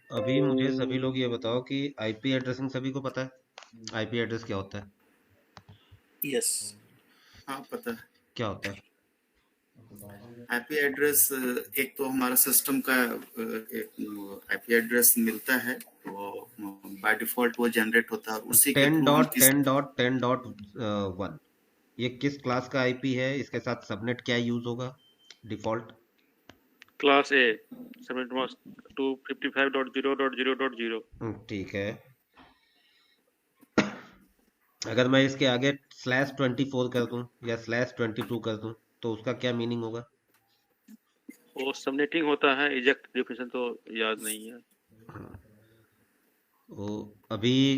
अभी मुझे सभी लोग ये बताओ कि आईपी एड्रेसिंग सभी को पता है? आईपी एड्रेस क्या होता है? यस। हाँ, पता है। क्या होता है? आईपी एड्रेस एक तो हमारा सिस्टम का एक आईपी एड्रेस मिलता है, वो बाय डिफॉल्ट वो जनरेट होता है, उसी के टेन थ्रू हम डॉट किसी। Ten dot ten dot one, ये किस क्लास का आईपी है? इसके साथ सबनेट क्या यूज होगा डिफॉल्ट? क्लास ए 7.255.0.0.0। ठीक है। अगर मैं इसके आगे /24 कर दूं या /22 कर दूं तो उसका क्या मीनिंग होगा? वो सबनेटिंग होता है, एग्जैक्ट डेफिनेशन तो याद नहीं है। तो अभी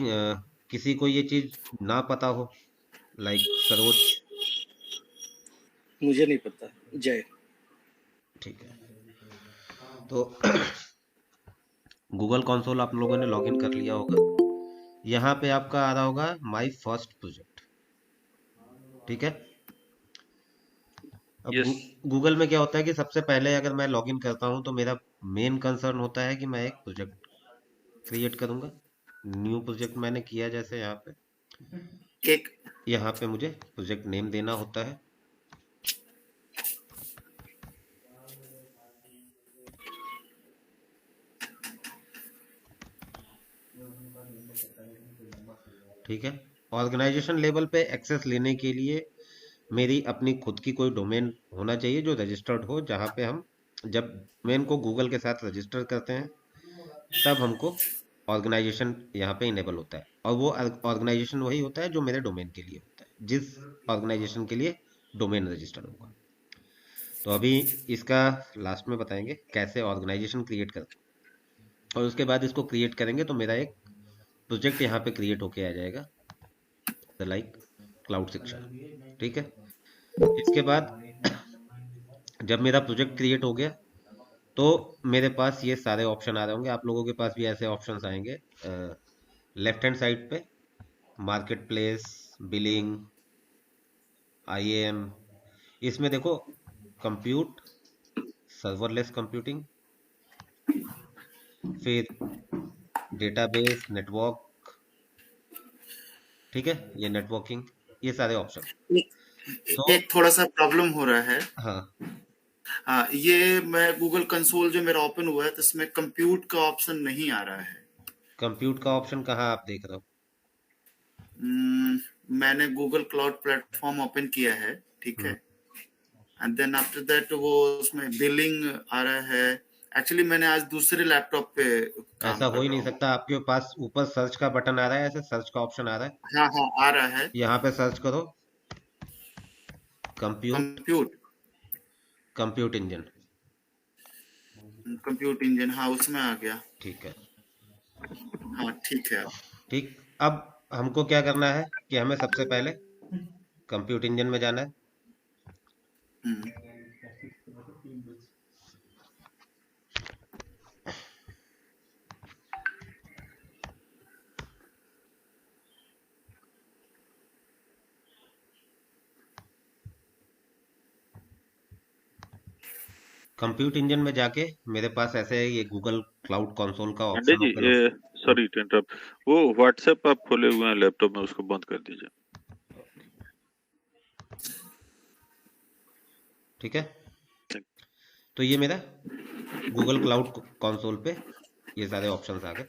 किसी को ये चीज ना पता हो, लाइक सरोज। मुझे नहीं पता। जय। ठीक है, तो गूगल कंसोल आप लोगों ने लॉगिन कर लिया होगा। यहाँ पे आपका आ रहा होगा माय फर्स्ट प्रोजेक्ट। ठीक है। अब यस। गूगल में क्या होता है कि सबसे पहले अगर मैं लॉगिन करता हूँ तो मेरा मेन कंसर्न होता है कि मैं एक प्रोजेक्ट क्रिएट करूंगा। न्यू प्रोजेक्ट मैंने किया, जैसे यहाँ पे, एक यहाँ पे मुझे प्रोजेक्ट नेम देना होता है। ठीक है। ऑर्गेनाइजेशन लेवल पे एक्सेस लेने के लिए मेरी अपनी खुद की कोई डोमेन होना चाहिए जो रजिस्टर्ड हो, जहाँ पे हम जब मेन को गूगल के साथ रजिस्टर करते हैं तब हमको ऑर्गेनाइजेशन यहाँ पे इनेबल होता है, और वो ऑर्गेनाइजेशन वही होता है जो मेरे डोमेन के लिए होता है, जिस ऑर्गेनाइजेशन के लिए डोमेन रजिस्टर्ड होगा। तो अभी इसका लास्ट में बताएंगे कैसे ऑर्गेनाइजेशन क्रिएट करते हैं, और उसके बाद इसको क्रिएट करेंगे तो मेरा एक प्रोजेक्ट यहाँ पे क्रिएट होके आ जाएगा, लाइक क्लाउड शिक्षा। ठीक है। इसके बाद जब मेरा प्रोजेक्ट क्रिएट हो गया तो मेरे पास ये सारे ऑप्शन आ रहे होंगे, आप लोगों के पास भी ऐसे ऑप्शंस आएंगे लेफ्ट हैंड साइड पे। मार्केट प्लेस, बिलिंग, आईएएम, इसमें देखो कंप्यूट, सर्वरलेस कंप्यूटिंग, फिर डेटाबेस, नेटवर्क। ठीक है, ये नेटवर्किंग, ये सारे ऑप्शन। तो एक थोड़ा सा प्रॉब्लम हो रहा है। हाँ, हाँ, ये मैं गूगल कंसोल जो मेरा ओपन हुआ है तो इसमें कंप्यूट का ऑप्शन नहीं आ रहा है। कंप्यूट का ऑप्शन कहाँ आप देख रहे हो? मैंने गूगल क्लाउड प्लेटफॉर्म ओपन किया है, ठीक हम्म, है। एंड देन आफ्टर दैट वो उसमें बिलिंग आ रहा है। एक्चुअली मैंने आज दूसरे लैपटॉप पे काम ऐसा हो कर ही रहा नहीं हूँ। सकता। आपके पास ऊपर सर्च का बटन आ रहा है, ऐसे सर्च का ऑप्शन आ रहा है, हाँ हाँ, आ रहा है। यहाँ पे सर्च करो compute, compute compute engine. Compute engine, हाँ उसमें आ गया। ठीक है। हाँ ठीक है। ठीक। अब हमको क्या करना है कि हमें सबसे पहले कंप्यूट इंजन में जाना है। हम्म, कंप्यूट इंजन में जाके मेरे पास ऐसे ये गूगल क्लाउड कंसोल का पांडे ऑप्शन जी, ओपन हो। Sorry to interrupt. वो व्हाट्सएप आप खोले हुए हैं लैपटॉप में, उसको बंद कर दीजिए। ठीक है। तो ये मेरा गूगल क्लाउड कंसोल पे ये सारे ऑप्शंस आ गए।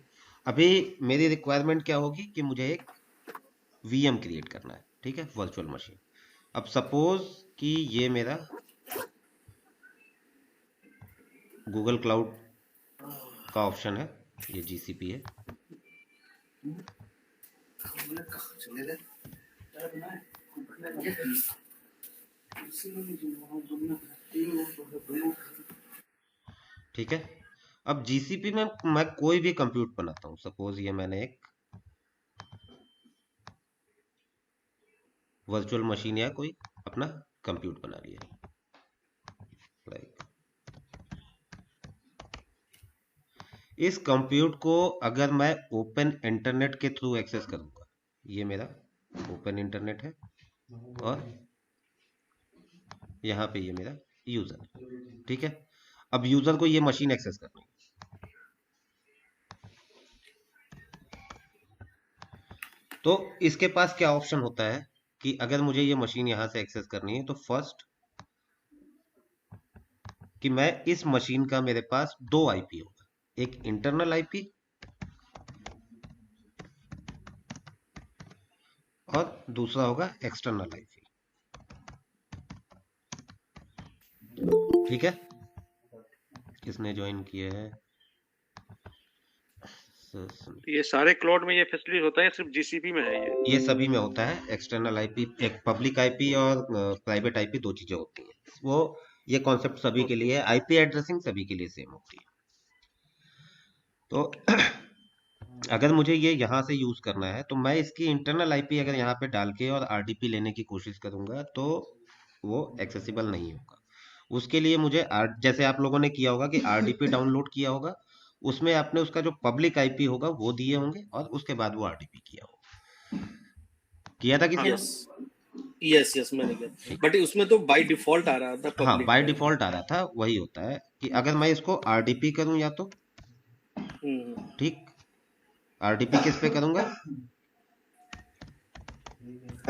अभी मेरी रिक्वायरमेंट क्या होगी कि मुझे एक वीएम क्रिएट करना है। ठीक है, वर्चुअल मशीन। अब सपोज कि ये मेरा गूगल क्लाउड का ऑप्शन है, ये जीसीपी है। ठीक है। अब जीसीपी में मैं कोई भी कंप्यूट बनाता हूँ, सपोज ये मैंने एक वर्चुअल मशीन या कोई अपना कंप्यूट बना लिया, लाइक इस कंप्यूट को अगर मैं ओपन इंटरनेट के थ्रू एक्सेस करूंगा, ये मेरा ओपन इंटरनेट है, और यहाँ पे ये मेरा यूजर। ठीक है। अब यूजर को ये मशीन एक्सेस करनी है। तो इसके पास क्या ऑप्शन होता है कि अगर मुझे ये मशीन यहां से एक्सेस करनी है तो फर्स्ट कि मैं इस मशीन का मेरे पास दो आईपी होगा, एक इंटरनल आईपी और दूसरा होगा एक्सटर्नल आईपी। ठीक है, किसने ज्वाइन किया है? तो ये सारे क्लाउड में ये फैसिलिटी होता है, सिर्फ जीसीपी में है ये? ये सभी में होता है। एक्सटर्नल आईपी, एक पब्लिक आईपी और प्राइवेट आईपी, दो चीजें होती हैं वो। ये कॉन्सेप्ट सभी के लिए, आईपी एड्रेसिंग सभी के लिए सेम होती है। तो अगर मुझे ये यहाँ से यूज करना है तो मैं इसकी इंटरनल आईपी अगर यहाँ पे डाल के और आरडीपी लेने की कोशिश करूंगा तो वो एक्सेसिबल नहीं होगा। उसके लिए मुझे जैसे आप लोगों ने किया होगा कि आरडीपी डाउनलोड किया होगा, उसमें आपने उसका जो पब्लिक आईपी होगा वो दिए होंगे और उसके बाद वो आरडीपी किया होगा। किया था किसी ने? यस यस यस, मैंने किया, बट उसमें तो बाय डिफॉल्ट आ रहा था हाँ, पब्लिक बाय का। डिफॉल्ट आ रहा था। वही होता है कि अगर मैं इसको आरडीपी करूं या तो ठीक, आरडीपी किस पे करूंगा?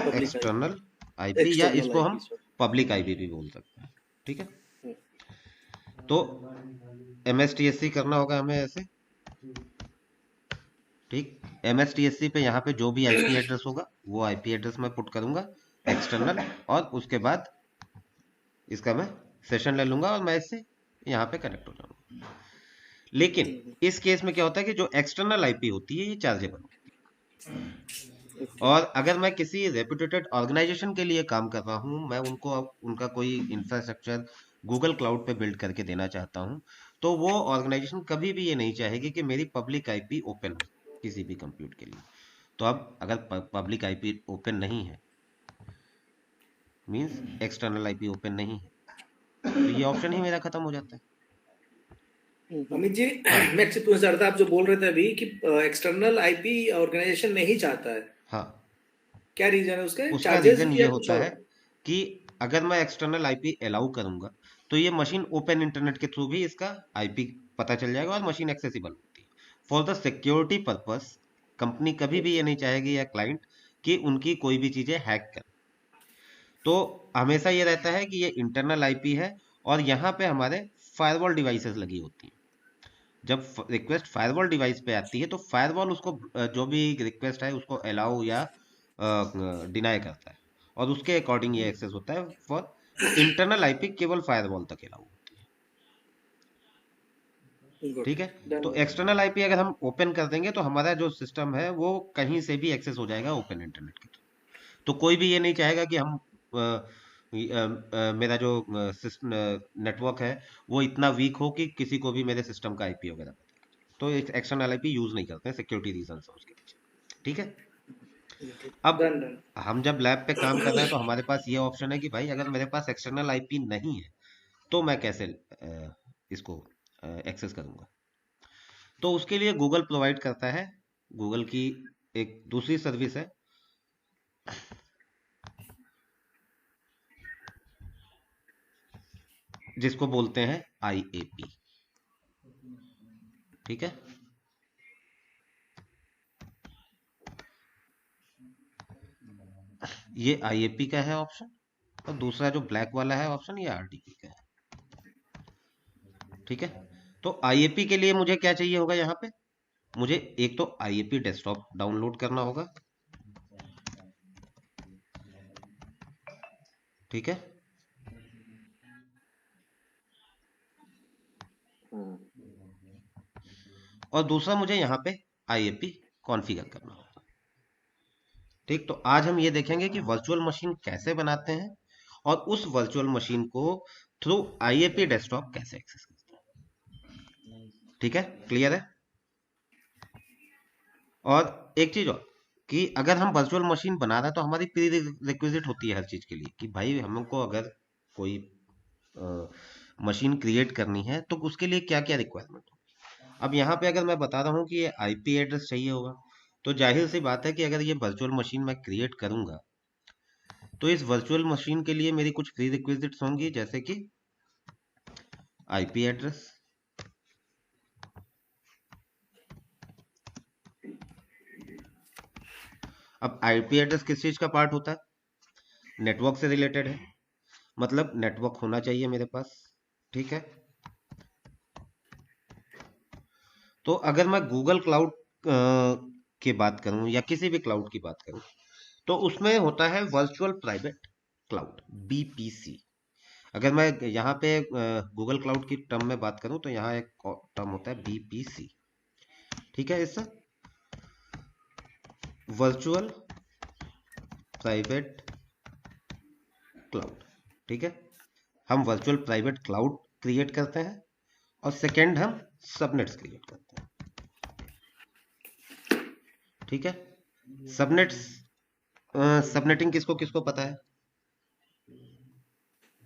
एक्सटर्नल आईपी, या एक्सटर्नल इसको आईपी हम पब्लिक आईपी भी बोल सकते हैं। ठीक है, तो एमएसटीएससी करना होगा हमें ऐसे। ठीक, एमएसटीएससी पे यहाँ पे जो भी आईपी एड्रेस होगा वो आईपी एड्रेस मैं पुट करूंगा एक्सटर्नल, और उसके बाद इसका मैं सेशन ले लूंगा और मैं इससे यहाँ पे कनेक्ट हो जाऊंगा। लेकिन इस केस में क्या होता है कि जो एक्सटर्नल आईपी होती है ये चार्जेबल होती है। और अगर मैं किसी रेप्यूटेड ऑर्गेनाइजेशन के लिए काम कर रहा हूँ, मैं उनको उनका कोई इंफ्रास्ट्रक्चर गूगल क्लाउड पे बिल्ड करके देना चाहता हूँ, तो वो ऑर्गेनाइजेशन कभी भी ये नहीं चाहेगी कि मेरी पब्लिक आईपी ओपन हो किसी भी कंप्यूटर के लिए। तो अब अगर पब्लिक आईपी ओपन नहीं है, मींस एक्सटर्नल आईपी ओपन नहीं है, तो ये ऑप्शन ही मेरा खत्म हो जाता है। अमित जी, हाँ मैं आपसे पूछना चाह रहा था, आप जो बोल रहे थे अभी कि एक्सटर्नल आईपी ऑर्गेनाइजेशन नहीं चाहता है, हाँ, क्या रीजन है उसका? उसका चार्जेस रीजन ये या कुछ होता और? है कि अगर मैं एक्सटर्नल आईपी अलाउ करूंगा तो ये मशीन ओपन इंटरनेट के थ्रू भी इसका आईपी पता चल जाएगा और मशीन एक्सेसिबल होती है। For the security purpose company कभी भी ये नहीं चाहेगी या क्लाइंट कि उनकी कोई भी चीजें हैक कर। तो हमेशा ये रहता है कि ये इंटरनल आईपी है और यहाँ पे हमारे फायरवॉल डिवाइसेस लगी होती हैं। जब रिक्वेस्ट फायरवॉल डिवाइस पे आती है तो फायरवॉल उसको जो भी रिक्वेस्ट है उसको अलाउ या डिनाई करता है और उसके अकॉर्डिंग ये एक्सेस होता है। फॉर इंटरनल आईपी केवल फायरवॉल तक अलाउ होती है। गुड, ठीक है, डन। तो एक्सटर्नल आईपी अगर हम ओपन कर देंगे तो हमारा जो सिस्टम है वो कहीं से भी एक्सेस हो जाएगा ओपन इंटरनेट के थ्रू। तो कोई भी ये नहीं चाहेगा कि हम मेरा जो नेटवर्क है वो इतना वीक हो कि किसी को भी मेरे सिस्टम का आईपी वगैरह पता है। तो एक्सटर्नल आईपी यूज नहीं करते हैं, सिक्योरिटी रीजन है उसके पीछे। ठीक है, अब डन डन। हम जब लैब पे काम कर रहे हैं तो हमारे पास ये ऑप्शन है कि भाई अगर मेरे पास एक्सटर्नल आईपी नहीं है तो मैं कैसे इसको एक्सेस करूंगा। तो उसके लिए गूगल प्रोवाइड करता है, गूगल की एक दूसरी सर्विस है जिसको बोलते हैं आईएपी। ठीक है, ये आईएपी का है ऑप्शन, और दूसरा जो ब्लैक वाला है ऑप्शन ये आरडीपी का है। ठीक है, तो आईएपी के लिए मुझे क्या चाहिए होगा यहाँ पे? मुझे एक तो आईएपी डेस्कटॉप डाउनलोड करना होगा। ठीक है, और दूसरा मुझे यहाँ पे आईएपी कॉन्फ़िगर करना होगा। ठीक, तो आज हम ये देखेंगे कि वर्चुअल मशीन कैसे बनाते हैं और उस वर्चुअल मशीन को थ्रू आईएपी डेस्कटॉप कैसे एक्सेस करते हैं। ठीक है, क्लियर है? और एक चीज और कि अगर हम वर्चुअल मशीन बना रहे हैं तो हमारी प्री रिक्विजिट होती है हर चीज के लिए कि भाई हमको अगर कोई मशीन क्रिएट करनी है तो उसके लिए क्या क्या रिक्वायरमेंट होगी। अब यहाँ पे अगर मैं बता रहा हूँ कि ये आईपी एड्रेस चाहिए होगा, तो जाहिर सी बात है कि अगर ये वर्चुअल मशीन मैं क्रिएट करूंगा तो इस वर्चुअल मशीन के लिए मेरी कुछ प्री रिक्विजिट्स होंगी, जैसे कि आईपी एड्रेस, अब आईपी एड्रेस किस चीज का पार्ट होता है? नेटवर्क से रिलेटेड है, मतलब नेटवर्क होना चाहिए मेरे पास, ठीक है। तो अगर मैं गूगल क्लाउड की बात करूं या किसी भी क्लाउड की बात करूं, तो उसमें होता है वर्चुअल प्राइवेट क्लाउड, बीपीसी। अगर मैं यहाँ पे गूगल क्लाउड की टर्म में बात करूं, तो यहाँ एक टर्म होता है बीपीसी, ठीक है। इससे वर्चुअल प्राइवेट क्लाउड, ठीक है। हम वर्चुअल प्राइवेट क्लाउड क्रिएट करते हैं, और सेकेंड हम सबनेट्स क्रिएट करते हैं, ठीक है। सबनेट्स, सबनेटिंग किसको किसको पता है?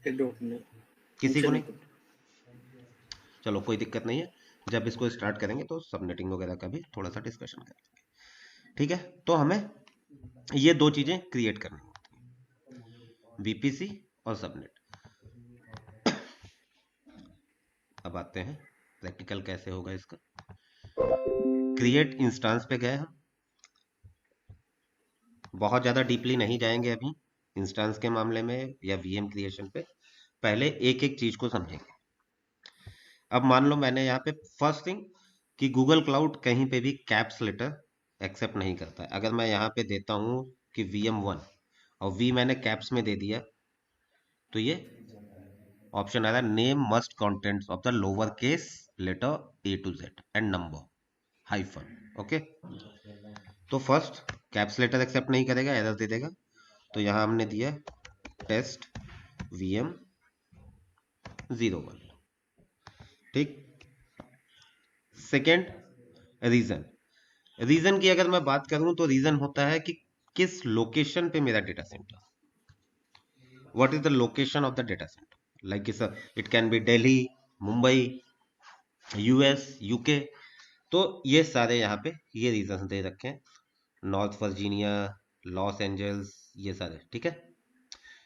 I don't know. किसी मुझे को नहीं नहीं? पता। चलो कोई दिक्कत नहीं है, जब इसको स्टार्ट करेंगे तो सबनेटिंग वगैरह का भी थोड़ा सा डिस्कशन करेंगे, ठीक है। तो हमें ये दो चीजें क्रिएट करनी होती है, बीपीसी और सबनेट। अब आते हैं प्रैक्टिकल कैसे होगा इसका। क्रिएट इंस्टेंस पे गए हम, बहुत ज़्यादा डीपली नहीं जाएंगे अभी इंस्टेंस के मामले में या वीएम क्रिएशन पे, पहले एक एक चीज को समझेंगे। अब मान लो मैंने यहाँ पे फर्स्ट थिंग कि गूगल क्लाउड कहीं पे भी कैप्स लेटर एक्सेप्ट नहीं करता है। अगर मैं यहाँ पे देता हूँ कि VM1 और वी मैंने कैप्स में दे दिया, तो ये ऑप्शन आ रहा है name must contents of the lower case letter A to Z and number hyphen, okay. तो फर्स्ट कैप्स लेटर एक्सेप्ट नहीं करेगा, एरर दे देगा। तो यहाँ हमने दिया टेस्ट VM01, ठीक। सेकेंड रीजन, रीजन की अगर मैं बात करूं तो रीजन होता है कि किस लोकेशन पे मेरा data centre, what is the location of the data centre, like it can be Delhi, Mumbai, US, UK. तो ये सारे यहाँ पे ये रीजन दे रखे हैं, नॉर्थ वर्जीनिया, लॉस एंजल्स, ये सारे, ठीक है।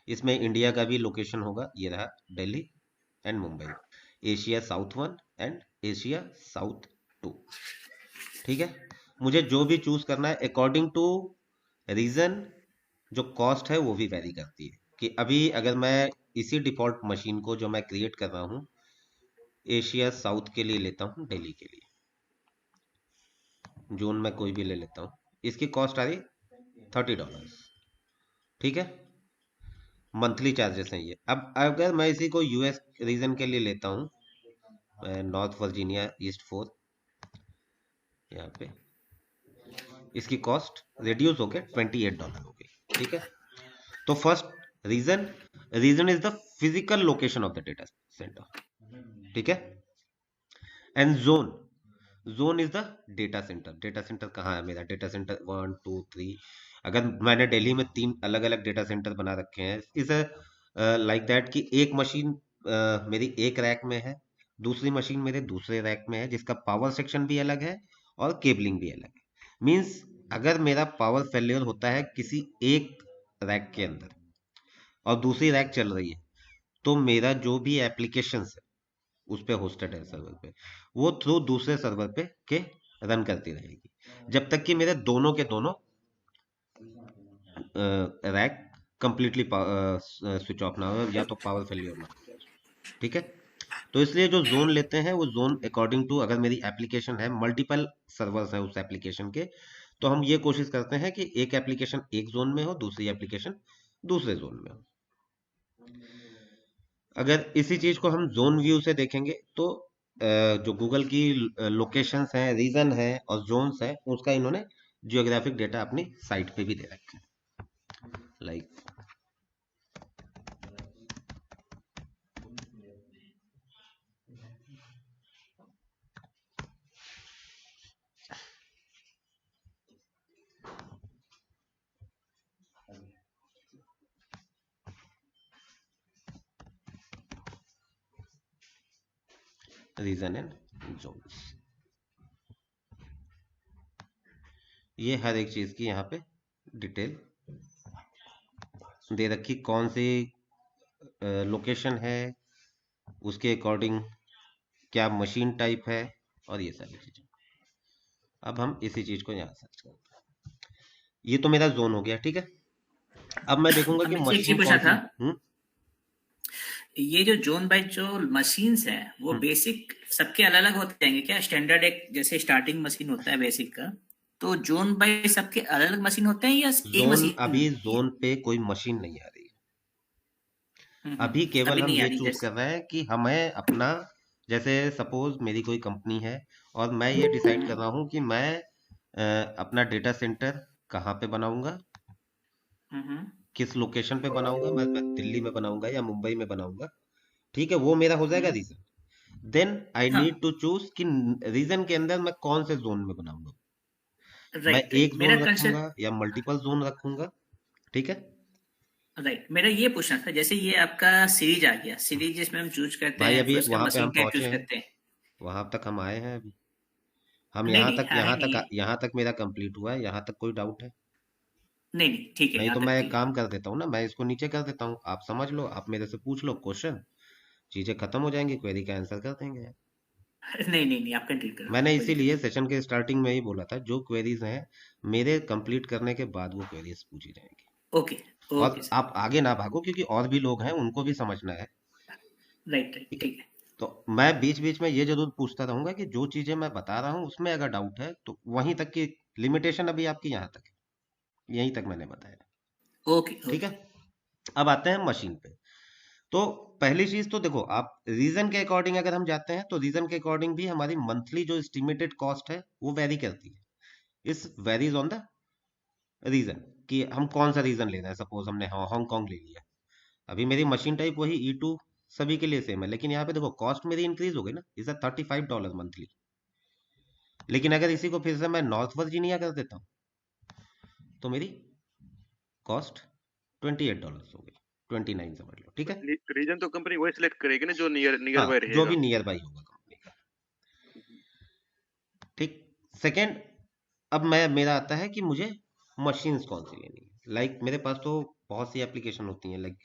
इसमें इंडिया का भी लोकेशन होगा, ये रहा Delhi and Mumbai, Asia south 1 and Asia south 2, ठीक है। मुझे जो भी चूज करना है अकॉर्डिंग टू रीजन, जो कॉस्ट है वो भी वैरी करती है। कि अभी अगर मैं इसी डिफॉल्ट मशीन को जो मैं क्रिएट कर रहा हूँ एशिया साउथ के लिए लेता हूँ, दिल्ली के लिए, जोन में कोई भी ले लेता हूँ, इसकी कॉस्ट आ रही $30, ठीक है। मंथली चार्जेस हैं ये। अब अगर मैं इसी को यूएस रीजन के लिए लेता हूँ, नॉर्थ वर्जीनिया ईस्ट 4, यहाँ पे इसकी कॉस्ट रिड्यूस होकर $28 हो गई, ठीक है। तो first region, region is the physical location of the data centre, ठीक है। And zone, zone is the data centre, data centre कहाँ है मेरा, डेटा सेंटर 1 2 3। अगर मैंने दिल्ली में 3 अलग अलग डेटा सेंटर बना रखे हैं, इज लाइक दैट कि एक मशीन मेरी एक रैक में है, दूसरी मशीन मेरे दूसरे रैक में है, जिसका पावर सेक्शन भी अलग है और केबलिंग भी अलग है। मींस अगर मेरा पावर फेलियर होता है किसी एक रैक के अंदर और दूसरी रैक चल रही है, तो मेरा जो भी एप्लीकेशन है उस पे होस्टेड है सर्वर पे, वो थ्रू दूसरे सर्वर पे के रन करती रहेगी, जब तक कि मेरे दोनों के दोनों रैक कंप्लीटली स्विच ऑफ ना हो या तो पावर फेलियर ना हो, ठीक है। तो इसलिए जो जोन लेते हैं वो जोन अकॉर्डिंग टू, अगर मेरी एप्लीकेशन है मल्टीपल सर्वर्स है उस एप्लीकेशन के, तो हम ये कोशिश करते हैं कि एक एप्लीकेशन एक जोन में हो, दूसरी एप्लीकेशन दूसरे जोन में हो। अगर इसी चीज को हम जोन व्यू से देखेंगे तो जो गूगल की लोकेशंस हैं, रीजन है और जोन्स है, उसका इन्होंने जियोग्राफिक डेटा अपनी साइट पे भी दे रखा है, लाइक रीजन एंड जोन्स, ये हर एक चीज की यहाँ पे डिटेल दे रखी, कौन सी लोकेशन है, उसके अकॉर्डिंग क्या मशीन टाइप है, और ये सारी चीजें। अब हम इसी चीज को यहाँ सर्च करते हैं। ये तो मेरा जोन हो गया, ठीक है। अब मैं देखूंगा अब कि मुझे एक चीज मशीन पूछना कौन सी। था, ये जो जोन बाय जो मशीन्स हैं वो हम्म। बेसिक सबके अलग अलग होते हैं क्या? स्टैंडर्ड एक जैसे स्टार्टिंग मशीन होता है बेसिक का, तो जोन बाय सबके अलग अलग मशीन होते हैं या एक जोन, मशीन? अभी जोन पे कोई मशीन नहीं आ रही है। अभी केवल अभी हम नहीं आ ये रही चूज कर जैसे। रहे हैं कि हमें अपना, जैसे सपोज मेरी कोई कंपनी है और मैं ये डिसाइड कर रहा हूँ कि मैं अपना डेटा सेंटर कहाँ पे बनाऊंगा, हम्म। किस लोकेशन पे बनाऊंगा। मैं दिल्ली में बनाऊंगा या मुंबई में बनाऊंगा, ठीक है, वो मेरा हो जाएगा हम्म। रीजन। देन आई हाँ। नीड टू चूज कि रीजन के अंदर मैं कौन से जोन में बनाऊंगा। मैं राइट राइट, एक मेरा जोन कंसेप्ट। रखूंगा या मल्टीपल जोन रखूंगा, ठीक है। राइट, मेरा ये पूछना था, जैसे ये आपका सीरीज आ गया, सीरीज जिसमें हम चूज करते भाई हैं, अभी फिर उसका वहां पे मशीन हम टाइप पहुंचे चूज हैं, करते हैं। वहां तक हम आए हैं अभी। हम नहीं यहाँ नहीं, तक हाँ है यहाँ नहीं। तक यहाँ तक मेरा कंप्लीट हुआ है, यहाँ तक कोई डाउट है? नहीं नहीं, ठीक है, नहीं यहाँ तो तक मैं एक ठीक है। काम कर देता हूँ ना, मैं इसको नीचे कर देता हूँ, आप समझ लो, आप मेरे से पूछ लो क्वेश्चन, चीजें खत्म हो जाएंगी, क्वेरी का आंसर कर देंगे। नहीं नहीं नहीं, आप कंटिन्यू करो, मैंने कोई दिक्कत इसीलिए नहीं। सेशन के स्टार्टिंग में ही बोला था, जो क्वेरीज हैं मेरे कंप्लीट करने के बाद वो क्वेरीज पूछी जाएंगी। ओके। और ओके सर। आप आगे ना भागो, क्योंकि और भी लोग हैं, उनको भी समझना है, राइट राइट, ठीक है। ठीक है। तो मैं बीच बीच में ये जरूर पूछता रहूंगा कि जो चीजें मैं बता रहा हूँ उसमें अगर डाउट है तो वहीं तक की लिमिटेशन अभी आपकी यहाँ तक है, यहीं तक मैंने बताया, ओके ठीक है। ओके। अब आते हैं मशीन पे। तो पहली चीज तो देखो, आप रीजन के अकॉर्डिंग अगर हम जाते हैं तो रीजन के अकॉर्डिंग भी हमारी मंथली जो एस्टिमेटेड कॉस्ट है वो वेरी करती है। इस वेरीज ऑन द रीजन, कि हम कौन सा रीजन ले रहे हैं। सपोज हमने हांगकांग ले लिया, अभी मेरी मशीन टाइप वही E2 सभी के लिए सेम है, लेकिन यहाँ पे देखो कॉस्ट मेरी इंक्रीज हो गई ना, इज $35 मंथली। लेकिन अगर इसी को फिर से मैं नॉर्थ वर्जीनिया कर देता हूँ तो मेरी कॉस्ट $28 हो गई, 29 समझ लो, ठीक है। रीजन तो कंपनी वही सिलेक्ट करेगी ना जो नियर नियर हाँ, बाय जो भी रहेगा। नियर बाई होगा कंपनी का, ठीक। सेकेंड, अब मैं मेरा आता है कि मुझे मशीन्स कौन सी लेनी है। लाइक मेरे पास तो बहुत सी एप्लीकेशन होती हैं, लाइक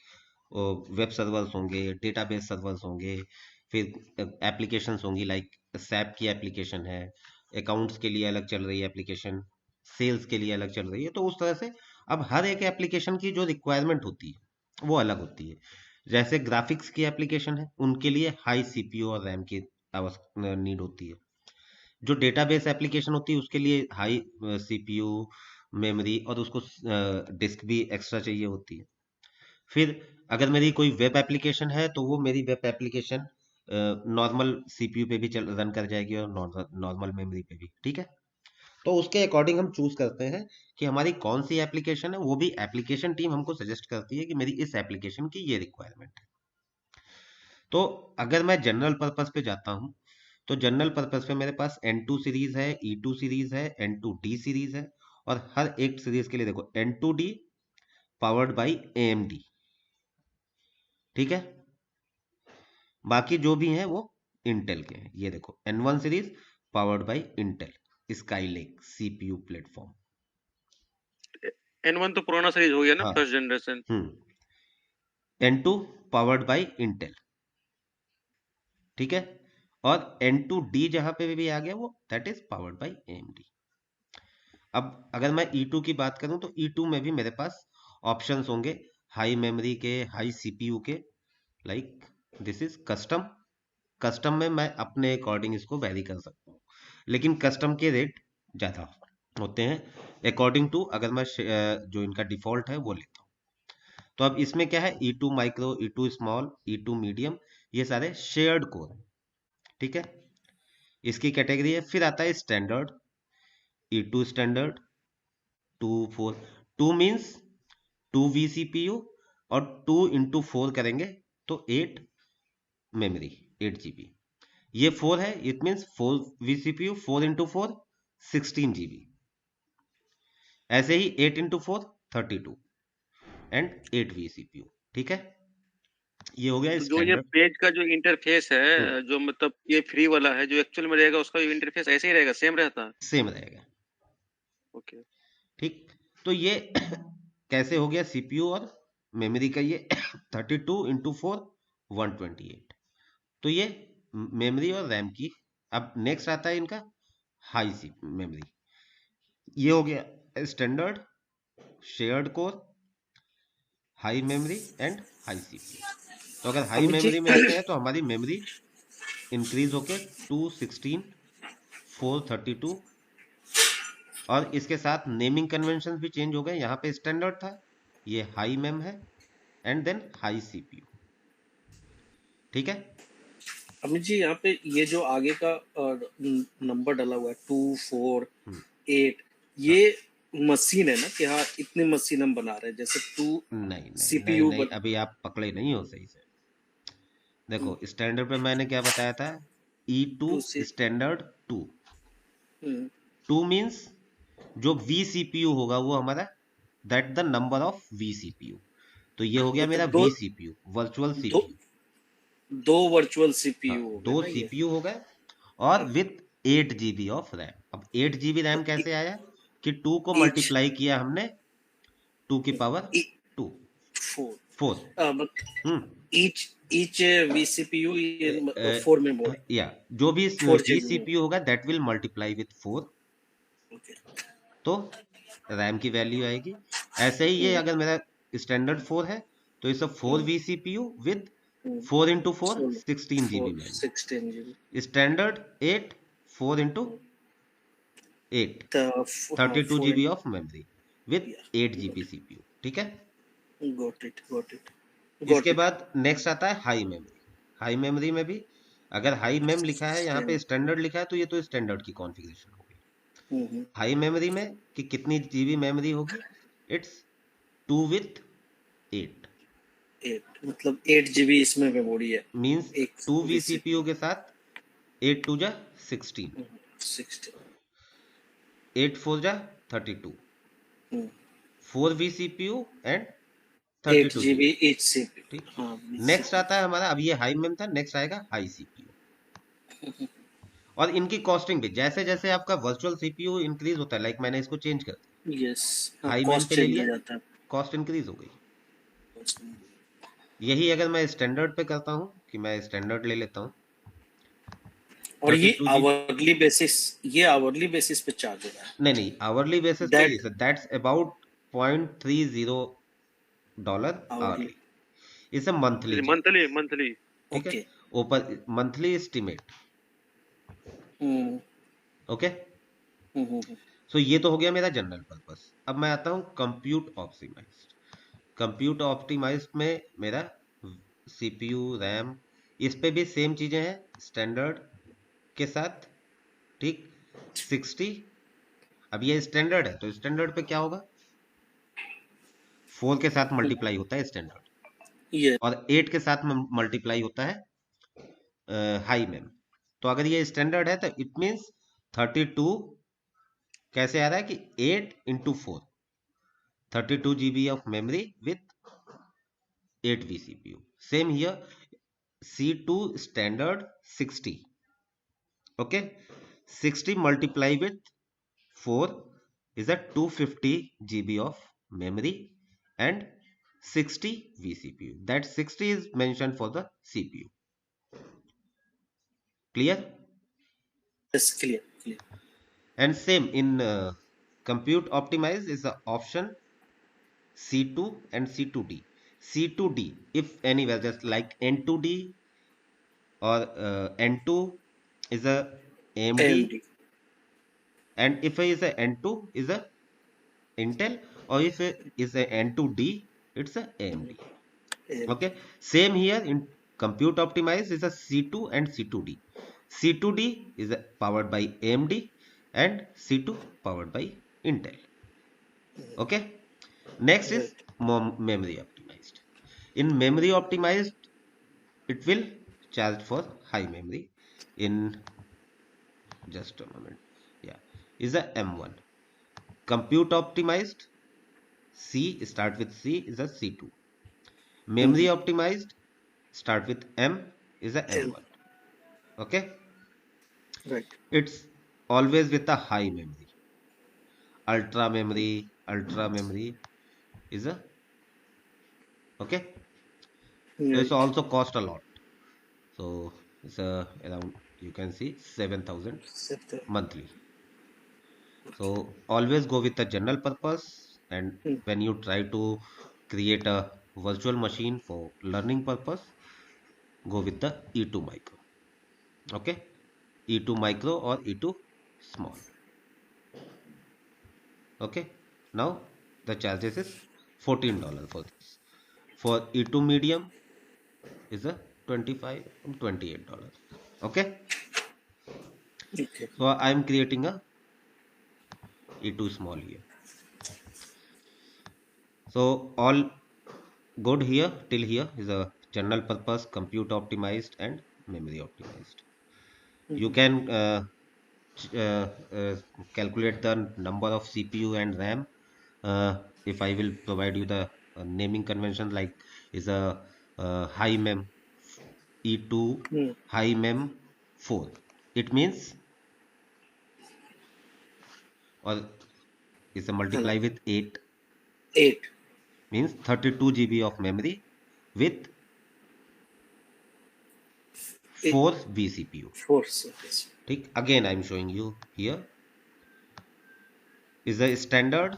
वेब सर्वर्स होंगे, डेटाबेस सर्वर्स होंगे, फिर एप्लीकेशंस होंगी, लाइक सैप की एप्लीकेशन है, अकाउंट्स के लिए अलग चल रही है एप्लीकेशन, सेल्स के लिए अलग चल रही है। तो उस तरह से अब हर एक एप्लीकेशन की जो रिक्वायरमेंट होती है वो अलग होती है। जैसे ग्राफिक्स की एप्लीकेशन है, उनके लिए हाई सीपीयू और रैम की नीड होती है। जो डेटाबेस एप्लीकेशन होती है उसके लिए हाई सीपीयू, मेमोरी, और उसको डिस्क भी एक्स्ट्रा चाहिए होती है। फिर अगर मेरी कोई वेब एप्लीकेशन है तो वो मेरी वेब एप्लीकेशन नॉर्मल सीपीयू पे भी चल रन कर जाएगी और नॉर्मल मेमोरी पे भी, ठीक है। तो उसके अकॉर्डिंग हम चूज करते हैं कि हमारी कौन सी एप्लीकेशन है। वो भी एप्लीकेशन टीम हमको सजेस्ट करती है कि मेरी इस एप्लीकेशन की ये रिक्वायरमेंट है। तो अगर मैं जनरल पर्पस पे जाता हूँ तो जनरल पर्पस पे मेरे पास N2 सीरीज है, E2 सीरीज है, N2D सीरीज है, और हर एक सीरीज के लिए देखो N2D पावर्ड बाई AMD, ठीक है। बाकी जो भी हैं वो इंटेल के हैं। ये देखो N1 series powered by Intel Skylake CPU platform. N1 तो पुराना सीरीज हो गया ना, हाँ। First generation. N2 powered by Intel, ठीक है। और N2D जहां पे भी आ गया वो that is powered by AMD। अब अगर मैं E2 की बात करूं तो E2 में भी मेरे पास ऑप्शंस होंगे हाई मेमोरी के, हाई सीपीयू के, like this is custom. Custom में मैं अपने अकॉर्डिंग इसको वेरी कर सकता हूँ, लेकिन कस्टम के रेट ज़्यादा होते हैं अकॉर्डिंग टू, अगर मैं जो इनका डिफॉल्ट है वो लेता हूँ। तो अब इसमें क्या है, E2 micro, E2 small, E2 medium, ये सारे शेयर्ड कोर हैं, ठीक है। इसकी कैटेगरी है। फिर आता है standard, E2 standard, 2 4, 2 means 2 vCPU, और 2 into 4 करेंगे तो 8 मेमोरी, 8 GB। ये 4 है, it means 4 vCPU, 4 into 4 16 GB। ऐसे ही 8 into 4 32 एंड 8 vCPU, ठीक है। ये हो गया तो जो ये स्टैंडर्ड। पेज का जो इंटरफेस है, जो मतलब ये फ्री वाला है, जो एक्चुअल में रहेगा उसका इंटरफेस ऐसे ही रहेगा, सेम रहता है। सेम रहेगा, ओके। ठीक। तो ये कैसे हो गया सीपीयू और मेमोरी का, ये 32 into 4 128। तो ये मेमोरी और रैम की। अब नेक्स्ट आता है इनका हाई सी मेमोरी। ये हो गया standard, shared core, high memory and high CPU. तो अगर हाई अमित जी मेमोरी में आते हैं तो हमारी मेमोरी इंक्रीज होके 216, 432, और इसके साथ नेमिंग कन्वेंशन भी चेंज हो गए। यहाँ पे स्टैंडर्ड था, ये हाई मेम है, एंड देन हाई सीपीयू। ठीक है। अमित जी यहाँ पे ये जो आगे का नंबर डाला हुआ है 2, 4, 8, ये मशीन है ना कि हाँ इतनी मशीन हम बना रहे हैं, जैसे 2 नहीं नहीं नहीं सीपीयू नहीं, अभी आप पकड़े नहीं हो सही से। देखो स्टैंडर्ड पे मैंने क्या बताया था, E2 स्टैंडर्ड 2। 2 मीन्स जो वी सीपीयू होगा वो हमारा that the number of v CPU. तो ये हो गया मेरा v CPU, virtual CPU. 2 virtual CPU हो गए 2 ना ये। सीपीयू हो गए, और विथ 8 GB ऑफ रैम। अब 8 GB रैम कैसे आया कि 2 को मल्टीप्लाई किया हमने 2 की पावर 2, 4। each vCPU 4 मेमोरी, या जो भी वी सीपीयू होगा दैट विल मल्टीप्लाई विथ 4, तो रैम की वैल्यू आएगी। ऐसे ही ये अगर मेरा स्टैंडर्ड 4 है तो इसे 4 v CPU with 4 into 4 16 GB memory. Standard 8 4 into 8 32 GB of memory with 8 GB CPU। ठीक है। Got it. इसके बाद नेक्स्ट आता है हाई मेमोरी। हाई मेमोरी में भी अगर हाई मेम लिखा है, यहाँ पे स्टैंडर्ड लिखा है, तो ये तो स्टैंडर्ड की कॉन्फ़िगरेशन होगी। हाई मेमोरी में कि कितनी जीबी मेमोरी होगी, इट्स 2 with 8, मतलब 8 GB इसमें मेमोरी है, मींस 2 वी सीपीयू के साथ 8 2 जा 16, 8 4 जा 32, 4 v CPU and 8 GB each CPU। ठीक। नेक्स्ट आता है हमारा, अब ये हाई मेम था, नेक्स्ट आएगा हाई सीपीयू। और इनकी कॉस्टिंग भी जैसे जैसे आपका वर्चुअल सीपीयू इंक्रीज होता है, लाइक मैंने इसको चेंज कर दिया, यस, हाई मेम पे ले लिया, कॉस्ट इंक्रीज हो गई। यही अगर मैं स्टैंडर्ड पे करता हूँ कि मैं स्टैंडर्ड ले लेता हूँ, और ये आवरली बेसिस पे चार्ज हो रहा है। नहीं आवरली बेसिस पे नहीं सर, दैट्स अबाउट $0.30 आवरली। इसे मंथली ठीक है, ऊपर मंथली एस्टिमेट। ओके, सो ये तो हो गया मेरा जनरल पर्पस। अब मैं आता हूँ कंप्यूट ऑप्टिमाइज्ड। कंप्यूट ऑप्टिमाइज्ड में मेरा सीपीयू रैम, इस पे भी सेम चीजें हैं स्टैंडर्ड के साथ, ठीक। 60, अब ये स्टैंडर्ड है तो स्टैंडर्ड पे क्या होगा, 4 के साथ मल्टीप्लाई होता है स्टैंडर्ड, और 8 के साथ मल्टीप्लाई होता है हाई मेम। तो अगर ये स्टैंडर्ड है तो इट मींस 32 कैसे आ रहा है कि 8 into 4, 32 GB of memory with 8 vCPU। Same here, C2 standard 60, okay, 60 multiply with 4 is a 250 GB of memory and 60 vCPU. That 60 is mentioned for the CPU. Clear? Yes, clear. And same in compute optimize is the option C2 and C2D. C2D, if anywhere, just like N2D or N2 is a AMD, and if it is a N2 is a Intel, or if it is a N2D it's a AMD. Okay, same here in compute optimize is a C2 and C2D. C2D is powered by AMD and C2 powered by Intel. Okay, next is memory optimized. In memory optimized, it will charge for high memory. In just a moment, yeah, is a M1. Compute optimized, C start with C is a C2. Memory optimized start with M is a M1. Okay, right. It's always with a high memory. Ultra memory is a okay. So it's also cost a lot. So it's around, you can see 7,000 monthly. So always go with the general purpose and when you try to create a virtual machine for learning purpose, go with the E2 micro. Okay, E2 micro or E2 small. Okay, now the charges is $14 for this. For E2 medium is a $25 and $28. Okay, Okay. so I am creating a E2 small here. So all good here till here is a general purpose, compute optimized and memory optimized. You can calculate the number of CPU and RAM. If I will provide you the naming convention, like is a high mem E2 high mem 4. It means, or is a multiply with 8, 8. means 32 GB of memory with 4 vCPU. 4 seconds. ठीक, again I am showing you here is a standard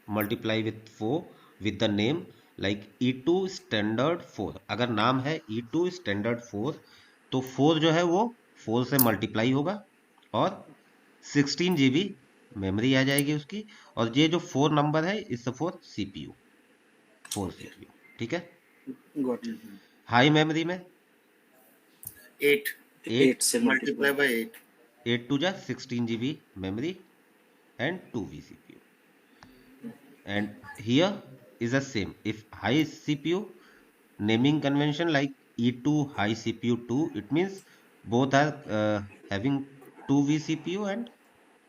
multiply with 4 with the name like E2 standard 4. अगर नाम है E2 standard 4 तो 4 जो है वो 4 से multiply होगा और 16 GB मेमोरी आ जाएगी उसकी, और ये जो 4 नंबर है इस फॉर CPU, 4 CPU. ठीक है, Got it. हाई मेमोरी में 8 से multiply by 8. 8 to 16 GB memory and 2 vCPU. And here is the same. If high CPU, naming convention like E2 high CPU 2, it means both are having 2 vCPU and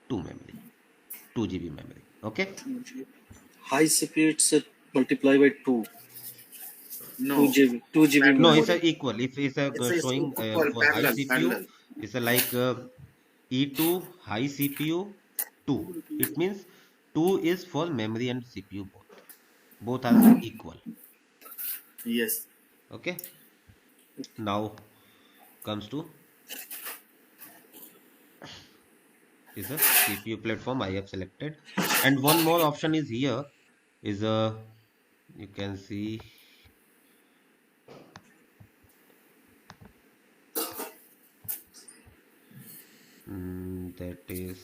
2 memory, 2 GB memory. Okay, High CPU it's multiply by 2. No. 2 GB. no, memory. it's a equal. If it's a It's showing equal, for high parallel, CPU, parallel. it's a like E2 high CPU 2. It means 2 is for memory and CPU both. Both are equal. Yes. Okay. Now comes to is a CPU platform I have selected, and one more option is here is a, you can see that is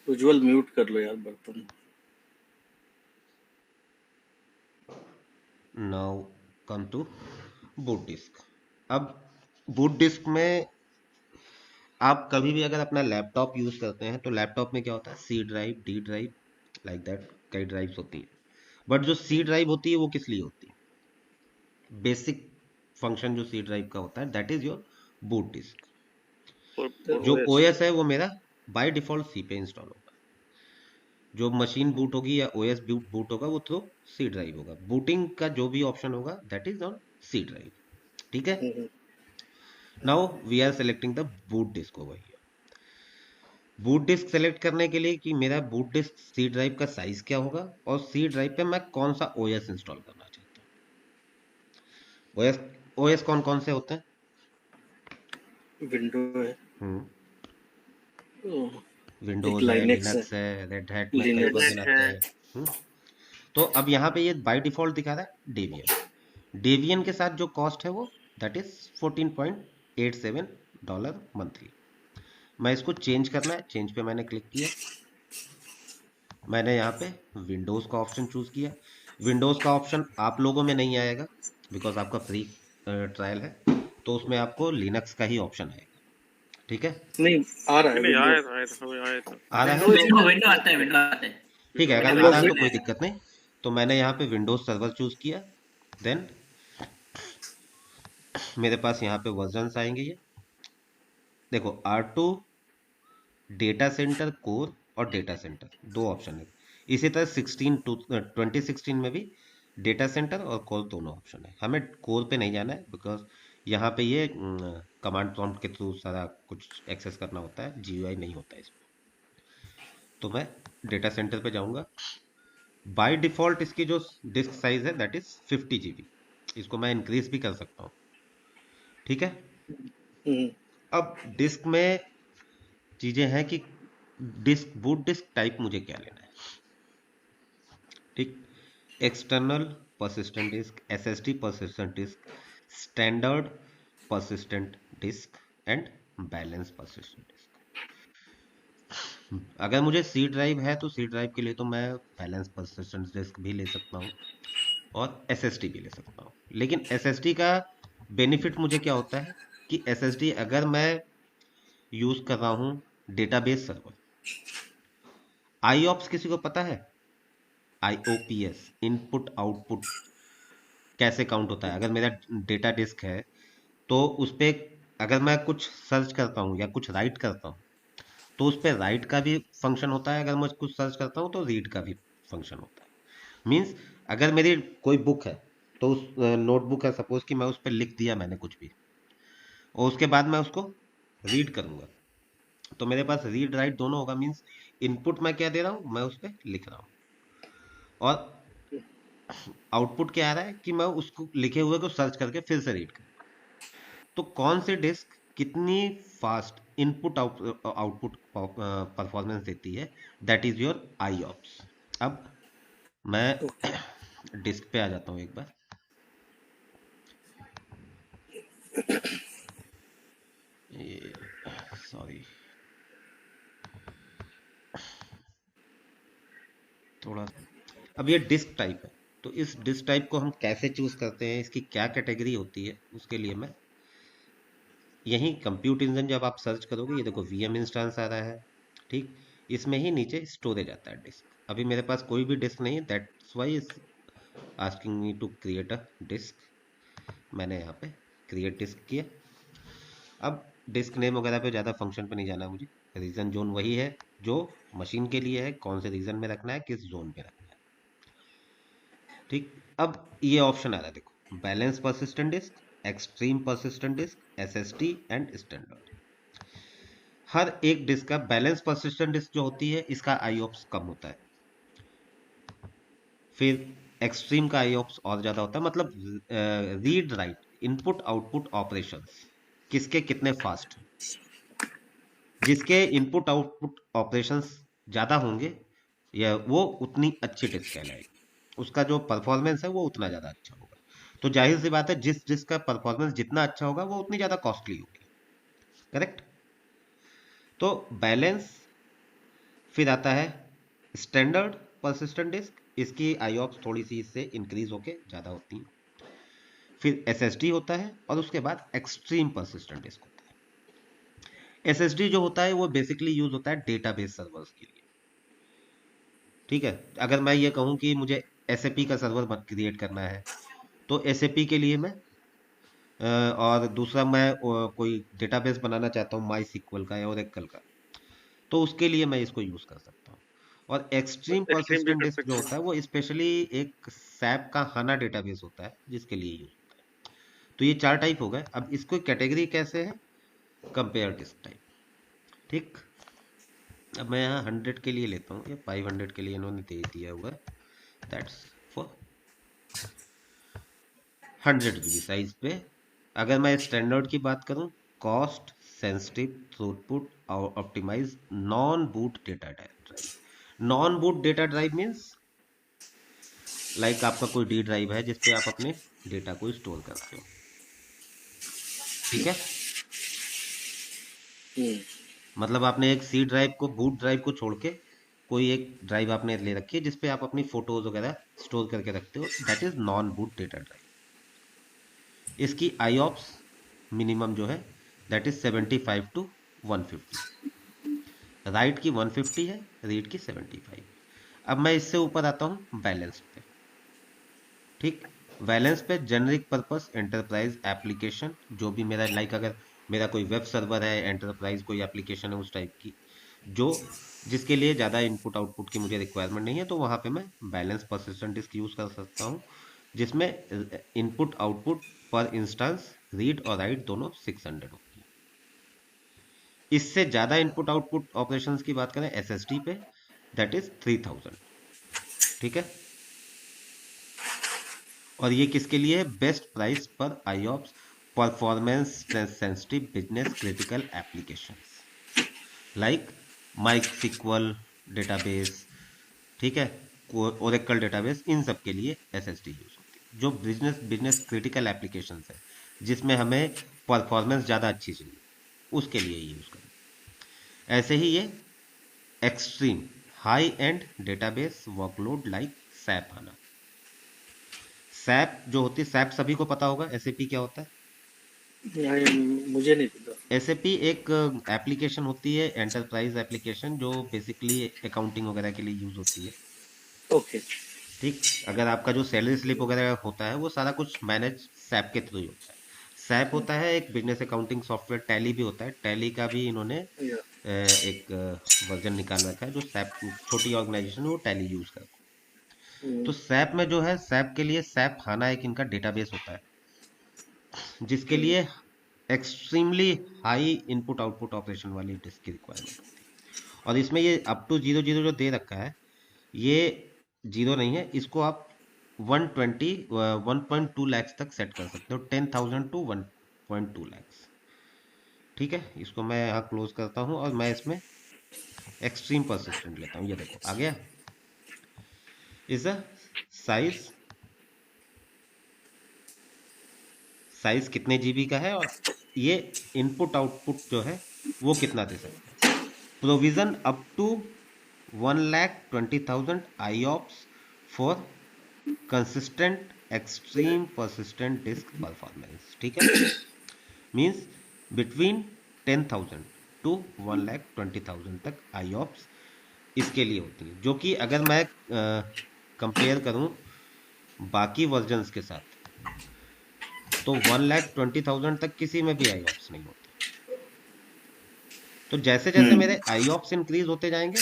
Ujjwal mute कर लो यार बर्तन. now come to boot disk. अब boot disk में आप कभी भी अगर अपना लैपटॉप यूज करते हैं तो लैपटॉप में क्या होता है, C drive, D drive, like that कई ड्राइव्स होती हैं. बट जो सी ड्राइव होती है वो किस लिए होती है, बेसिक फंक्शन जो सी ड्राइव का होता है that is your boot disk. जो ओएस है वो मेरा बाय डिफॉल्ट सी पे इंस्टॉल होगा. जो मशीन बूट होगी या ओएस बूट होगा वो थ्रू सी ड्राइव होगा. बूटिंग का जो भी ऑप्शन होगा that is on C drive. ठीक है, now we are selecting the boot disk over here. Boot disk select करने के लिए कि मेरा बूट डिस्क सी ड्राइव का साइज क्या होगा और सी ड्राइव पे मैं कौन सा ओएस इंस्टॉल करना चाहता हूँ. ओएस कौन कौन से होते हैं, विंडो है, विंडोज है, लिनक्स है, रेड हैट है. तो अब यहाँ पे ये बाय डिफॉल्ट दिखा रहा है डेबियन. डेबियन के साथ जो कॉस्ट है वो दैट इज $14.87 मंथली. मैं इसको चेंज करना है, चेंज पे मैंने क्लिक किया. मैंने यहाँ पे विंडोज का ऑप्शन चूज किया. विंडोज का ऑप्शन आप लोगों में नहीं आएगा बिकॉज आपका फ्री ट्रायल है, तो उसमें आपको लिनक्स का ही ऑप्शन आएगा. ठीक है, नहीं आ रहा है, नहीं Windows. आ रहा है. विंडो आता है, विंडो आता है. ठीक है, अगर आ रहा है तो कोई दिक्कत नहीं. तो मैंने यहाँ पे विंडोज सर्वर चूज किया. देन मेरे पास यहाँ पे वर्जन्स आएंगे. ये देखो R2 डेटा सेंटर कोर और डेटा सेंटर दो ऑप्शन है. इसी तरह 2016 में भी डेटा सेंटर और कोर दोनों ऑप्शन है. हमें कोर पे नहीं जाना है बिकॉज यहाँ पे ये कमांड प्रॉम्प्ट के थ्रू सारा कुछ एक्सेस करना होता है, GUI नहीं होता है इसमें। तो मैं डेटा सेंटर पे जाऊंगा। बाय डिफॉल्ट इसकी जो डिस्क साइज है दैट इज 50 GB। इसको मैं इंक्रीज भी कर सकता हूँ, ठीक है। हम्म, अब डिस्क में चीजें हैं कि डिस्क बूट डिस्क टाइप मुझे क्या लेना है, ठीक। External persistent disk, SSD persistent disk, standard persistent disk and balance persistent disk. अगर मुझे सी ड्राइव है तो सी ड्राइव के लिए तो मैं बैलेंस परसिस्टेंट डिस्क भी ले सकता हूँ और SSD भी ले सकता हूँ। लेकिन SSD का बेनिफिट मुझे क्या होता है कि SSD अगर मैं यूज कर रहा हूँ डेटाबेस सर्वर, IOPS किसी को पता है? IOPS, इनपुट आउटपुट कैसे काउंट होता है? अगर मेरा डेटा डिस्क है तो उस पर अगर मैं कुछ सर्च करता हूँ या कुछ राइट करता हूँ तो उस पर राइट का भी फंक्शन होता है, अगर मैं कुछ सर्च करता हूँ तो रीड का भी फंक्शन होता है। मीन्स अगर मेरी कोई बुक है तो उस नोटबुक है सपोज कि मैं उस पर लिख दिया मैंने कुछ भी, और उसके बाद मैं उसको रीड करूंगा तो मेरे पास रीड राइट दोनों होगा। मीन्स इनपुट मैं क्या दे रहा हूँ, मैं उस पर लिख रहा हूँ, और आउटपुट क्या आ रहा है कि मैं उसको लिखे हुए को सर्च करके फिर से रीड करूँ। तो कौन सी डिस्क कितनी फास्ट इनपुट आउटपुट परफॉर्मेंस देती है, दैट इज योर IOPS। अब मैं ओके। डिस्क पे आ जाता हूँ एक बार। ये सॉरी थोड़ा, अब ये डिस्क टाइप है तो इस डिस्क टाइप को हम कैसे चूज करते हैं, इसकी क्या कैटेगरी होती है, उसके लिए मैं यहीं कंप्यूट इंजन जब आप सर्च करोगे, ये देखो VM इंस्टेंस आ रहा है, ठीक। इसमें ही नीचे स्टोरेज आता है डिस्क। अभी मेरे पास कोई भी डिस्क नहीं है, that's why is asking me to create a disk. मैंने यहाँ पे क्रिएट डिस्क किया। अब डिस्क नेम वगैरह पे ज़्यादा फंक्शन पे नहीं जाना मुझे। रीजन जोन वही है जो मशीन के लिए है, कौन से रीजन में रखना है, किस जोन पे रखना है, ठीक। अब ये ऑप्शन आ रहा है देखो, balance persistent disk, extreme persistent disk, SSD and standard. हर एक डिस्क का बैलेंस परसिस्टेंट डिस्क जो होती है इसका IOPS कम होता है, फिर एक्सट्रीम का IOPS और ज्यादा होता है। मतलब read write input output operations किसके कितने फास्ट हैं। जिसके इनपुट आउटपुट ऑपरेशंस ज्यादा होंगे या वो उतनी अच्छी डिस्क कहलाएगी, उसका जो परफॉर्मेंस है वो उतना ज्यादा अच्छा होगा। तो जाहिर सी बात है जिस डिस्क का परफॉर्मेंस जितना अच्छा होगा वो उतनी ज्यादा कॉस्टली होगी, करेक्ट। तो बैलेंस, फिर आता है स्टैंडर्ड परसिस्टेंट डिस्क, इसकी IOPS थोड़ी सी इससे इंक्रीज होके ज़्यादा होती है। फिर SSD होता है और उसके बाद एक्सट्रीम परसिस्टेंट डिस्क होता है। SSD जो होता है वो बेसिकली यूज होता है डेटाबेस सर्वर्स के लिए, ठीक है। अगर मैं ये कहूँ कि मुझे SAP का सर्वर क्रिएट करना है तो SAP के लिए मैं और दूसरा मैं कोई डेटाबेस बनाना चाहता हूँ MySQL का या ओरेकल का, तो उसके लिए मैं इसको यूज कर सकता हूँ। और एक्सट्रीम एक्सट्रीम भी परसिस्टेंट कर डिस्क जो सकते होता हैं। है वो स्पेशली एक सैप का HANA डेटाबेस होता है जिसके लिए यूज होता है। तो ये 4 टाइप हो गए। अब इसको कैटेगरी कैसे है, कंपेयर डिस्क टाइप, ठीक। अब मैं यहाँ 100 के लिए लेता हूँ, या 500 के लिए इन्होंने दे दिया हुआ है, दैट्स फॉर 100 GB साइज पे। अगर मैं स्टैंडर्ड की बात करूँ, कॉस्ट सेंसिटिव थ्रूपुट और optimise non boot data drive. Non boot data drive means like आपका कोई D ड्राइव है जिसपे आप अपने डेटा को स्टोर करते हो, ठीक है। हम्म, मतलब आपने एक C ड्राइव को, बूट ड्राइव को छोड़ के कोई एक ड्राइव आपने ले रखी है जिसपे आप अपनी फोटोज वगैरह स्टोर करके रखते हो, that is non boot data drive. इसकी IOPS मिनिमम जो है दैट इज 75 to 150। राइट की 150 है, रीड की 75। अब मैं इससे ऊपर आता हूँ बैलेंस पे, ठीक। बैलेंस पे जेनरिक पर्पस एंटरप्राइज एप्लीकेशन, जो भी मेरा लाइक अगर मेरा कोई वेब सर्वर है, एंटरप्राइज कोई एप्लीकेशन है उस टाइप की, जो जिसके लिए ज़्यादा इनपुट आउटपुट की मुझे रिक्वायरमेंट नहीं है, तो वहाँ पे मैं बैलेंस परसिस्टेंट डिस्क यूज़ कर सकता हूँ, जिसमें इनपुट आउटपुट पर इंस्टेंस रीड और राइट दोनों 600 होती है। इससे ज्यादा इनपुट आउटपुट ऑपरेशंस की बात करें एसएसडी पे, दैट इज 3000। ठीक है, और ये किसके लिए है? बेस्ट प्राइस पर IOPS performance sensitive business critical applications like MySQL database, ठीक है, ओरेकल डेटाबेस, इन सब के लिए एसएसडी यूज होती है। जो बिजनेस क्रिटिकल एप्लीकेशंस है जिसमें हमें परफॉर्मेंस ज़्यादा अच्छी चाहिए, उसके लिए यूज करें। ऐसे ही ये extreme high and database workload like SAP आना। सैप जो होती है, सैप सभी को पता होगा एसएपी क्या होता है। मुझे नहीं पता। एसएपी एक एप्लीकेशन होती है, एंटरप्राइज एप्लीकेशन, जो बेसिकली अकाउंटिंग वगैरह के लिए यूज होती है। ओके, ठीक, अगर आपका जो सैलरी स्लिप वगैरह होता है वो सारा कुछ मैनेज सैप के थ्रू ही होता है। सैप होता है एक बिजनेस अकाउंटिंग सॉफ्टवेयर। टैली भी होता है, टैली का भी इन्होंने या एक वर्जन निकाल रखा है जो सैप, छोटी ऑर्गेनाइजेशन है वो टैली यूज करती है। तो सैप में जो है, सैप के लिए सैप हाना एक इनका डेटाबेस होता है जिसके लिए extremely high input output operation वाली डिस्क की रिक्वायरमेंट होती है। और इसमें ये अप टू 00 जो दे रखा है, ये 0 नहीं है, इसको आप 1.2 lakhs तक सेट कर सकते हो, 10,000 to 1.2 lakhs। ठीक है, इसको मैं यहाँ क्लोज करता हूँ और मैं इसमें एक्सट्रीम परसिस्टेंट लेता हूँ। ये देखो आ गया, इज अ साइज कितने जीबी का है और ये इनपुट आउटपुट जो है वो कितना दे सकते हैं। Provision up to 1,20,000 IOPS for consistent extreme persistent disk performance. ठीक है, मींस बिटवीन 10,000 to 1,20,000 तक IOPS इसके लिए होती है, जो कि अगर मैं कंपेयर करूं बाकी वर्जन्स के साथ तो 1,20,000 तक किसी में भी IOPS नहीं होते। तो जैसे जैसे मेरे IOPS इंक्रीज होते जाएंगे,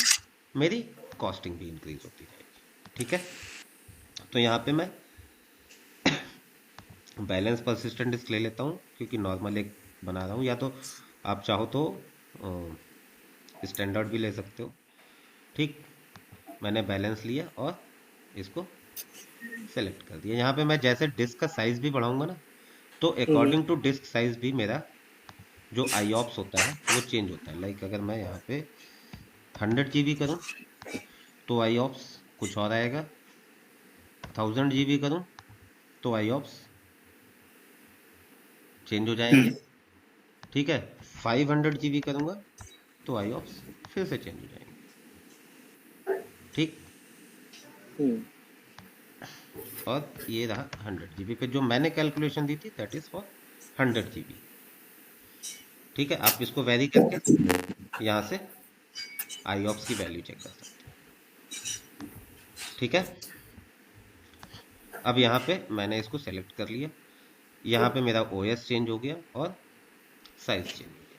मेरी कॉस्टिंग भी इंक्रीज होती जाएगी। ठीक है, तो यहाँ पे मैं बैलेंस परसिस्टेंट डिस्क ले लेता हूँ क्योंकि नॉर्मल एक बना रहा हूँ, या तो आप चाहो तो स्टैंडर्ड भी ले सकते हो। ठीक, मैंने बैलेंस लिया और इसको सेलेक्ट कर दिया। यहाँ पे मैं जैसे डिस्क का साइज भी बढ़ाऊंगा ना, तो अकॉर्डिंग टू डिस्क साइज भी मेरा जो IOPS होता है वो चेंज होता है। लाइक अगर मैं यहाँ पे 100 GB करूँ तो IOPS कुछ और आएगा, 1000 GB करूँ तो IOPS चेंज हो जाएंगे। ठीक है, 500 GB करूँगा तो IOPS फिर से चेंज हो जाएंगे। ठीक, और ये रहा 100 GB पे जो मैंने कैलकुलेशन दी थी, दैट इज फॉर 100 GB। ठीक है, आप इसको वेरी करके यहाँ से IOPS की वैल्यू चेक कर सकते हैं। ठीक है, अब यहाँ पे मैंने इसको सेलेक्ट कर लिया, यहाँ पे मेरा OS चेंज हो गया और साइज चेंज हो गया।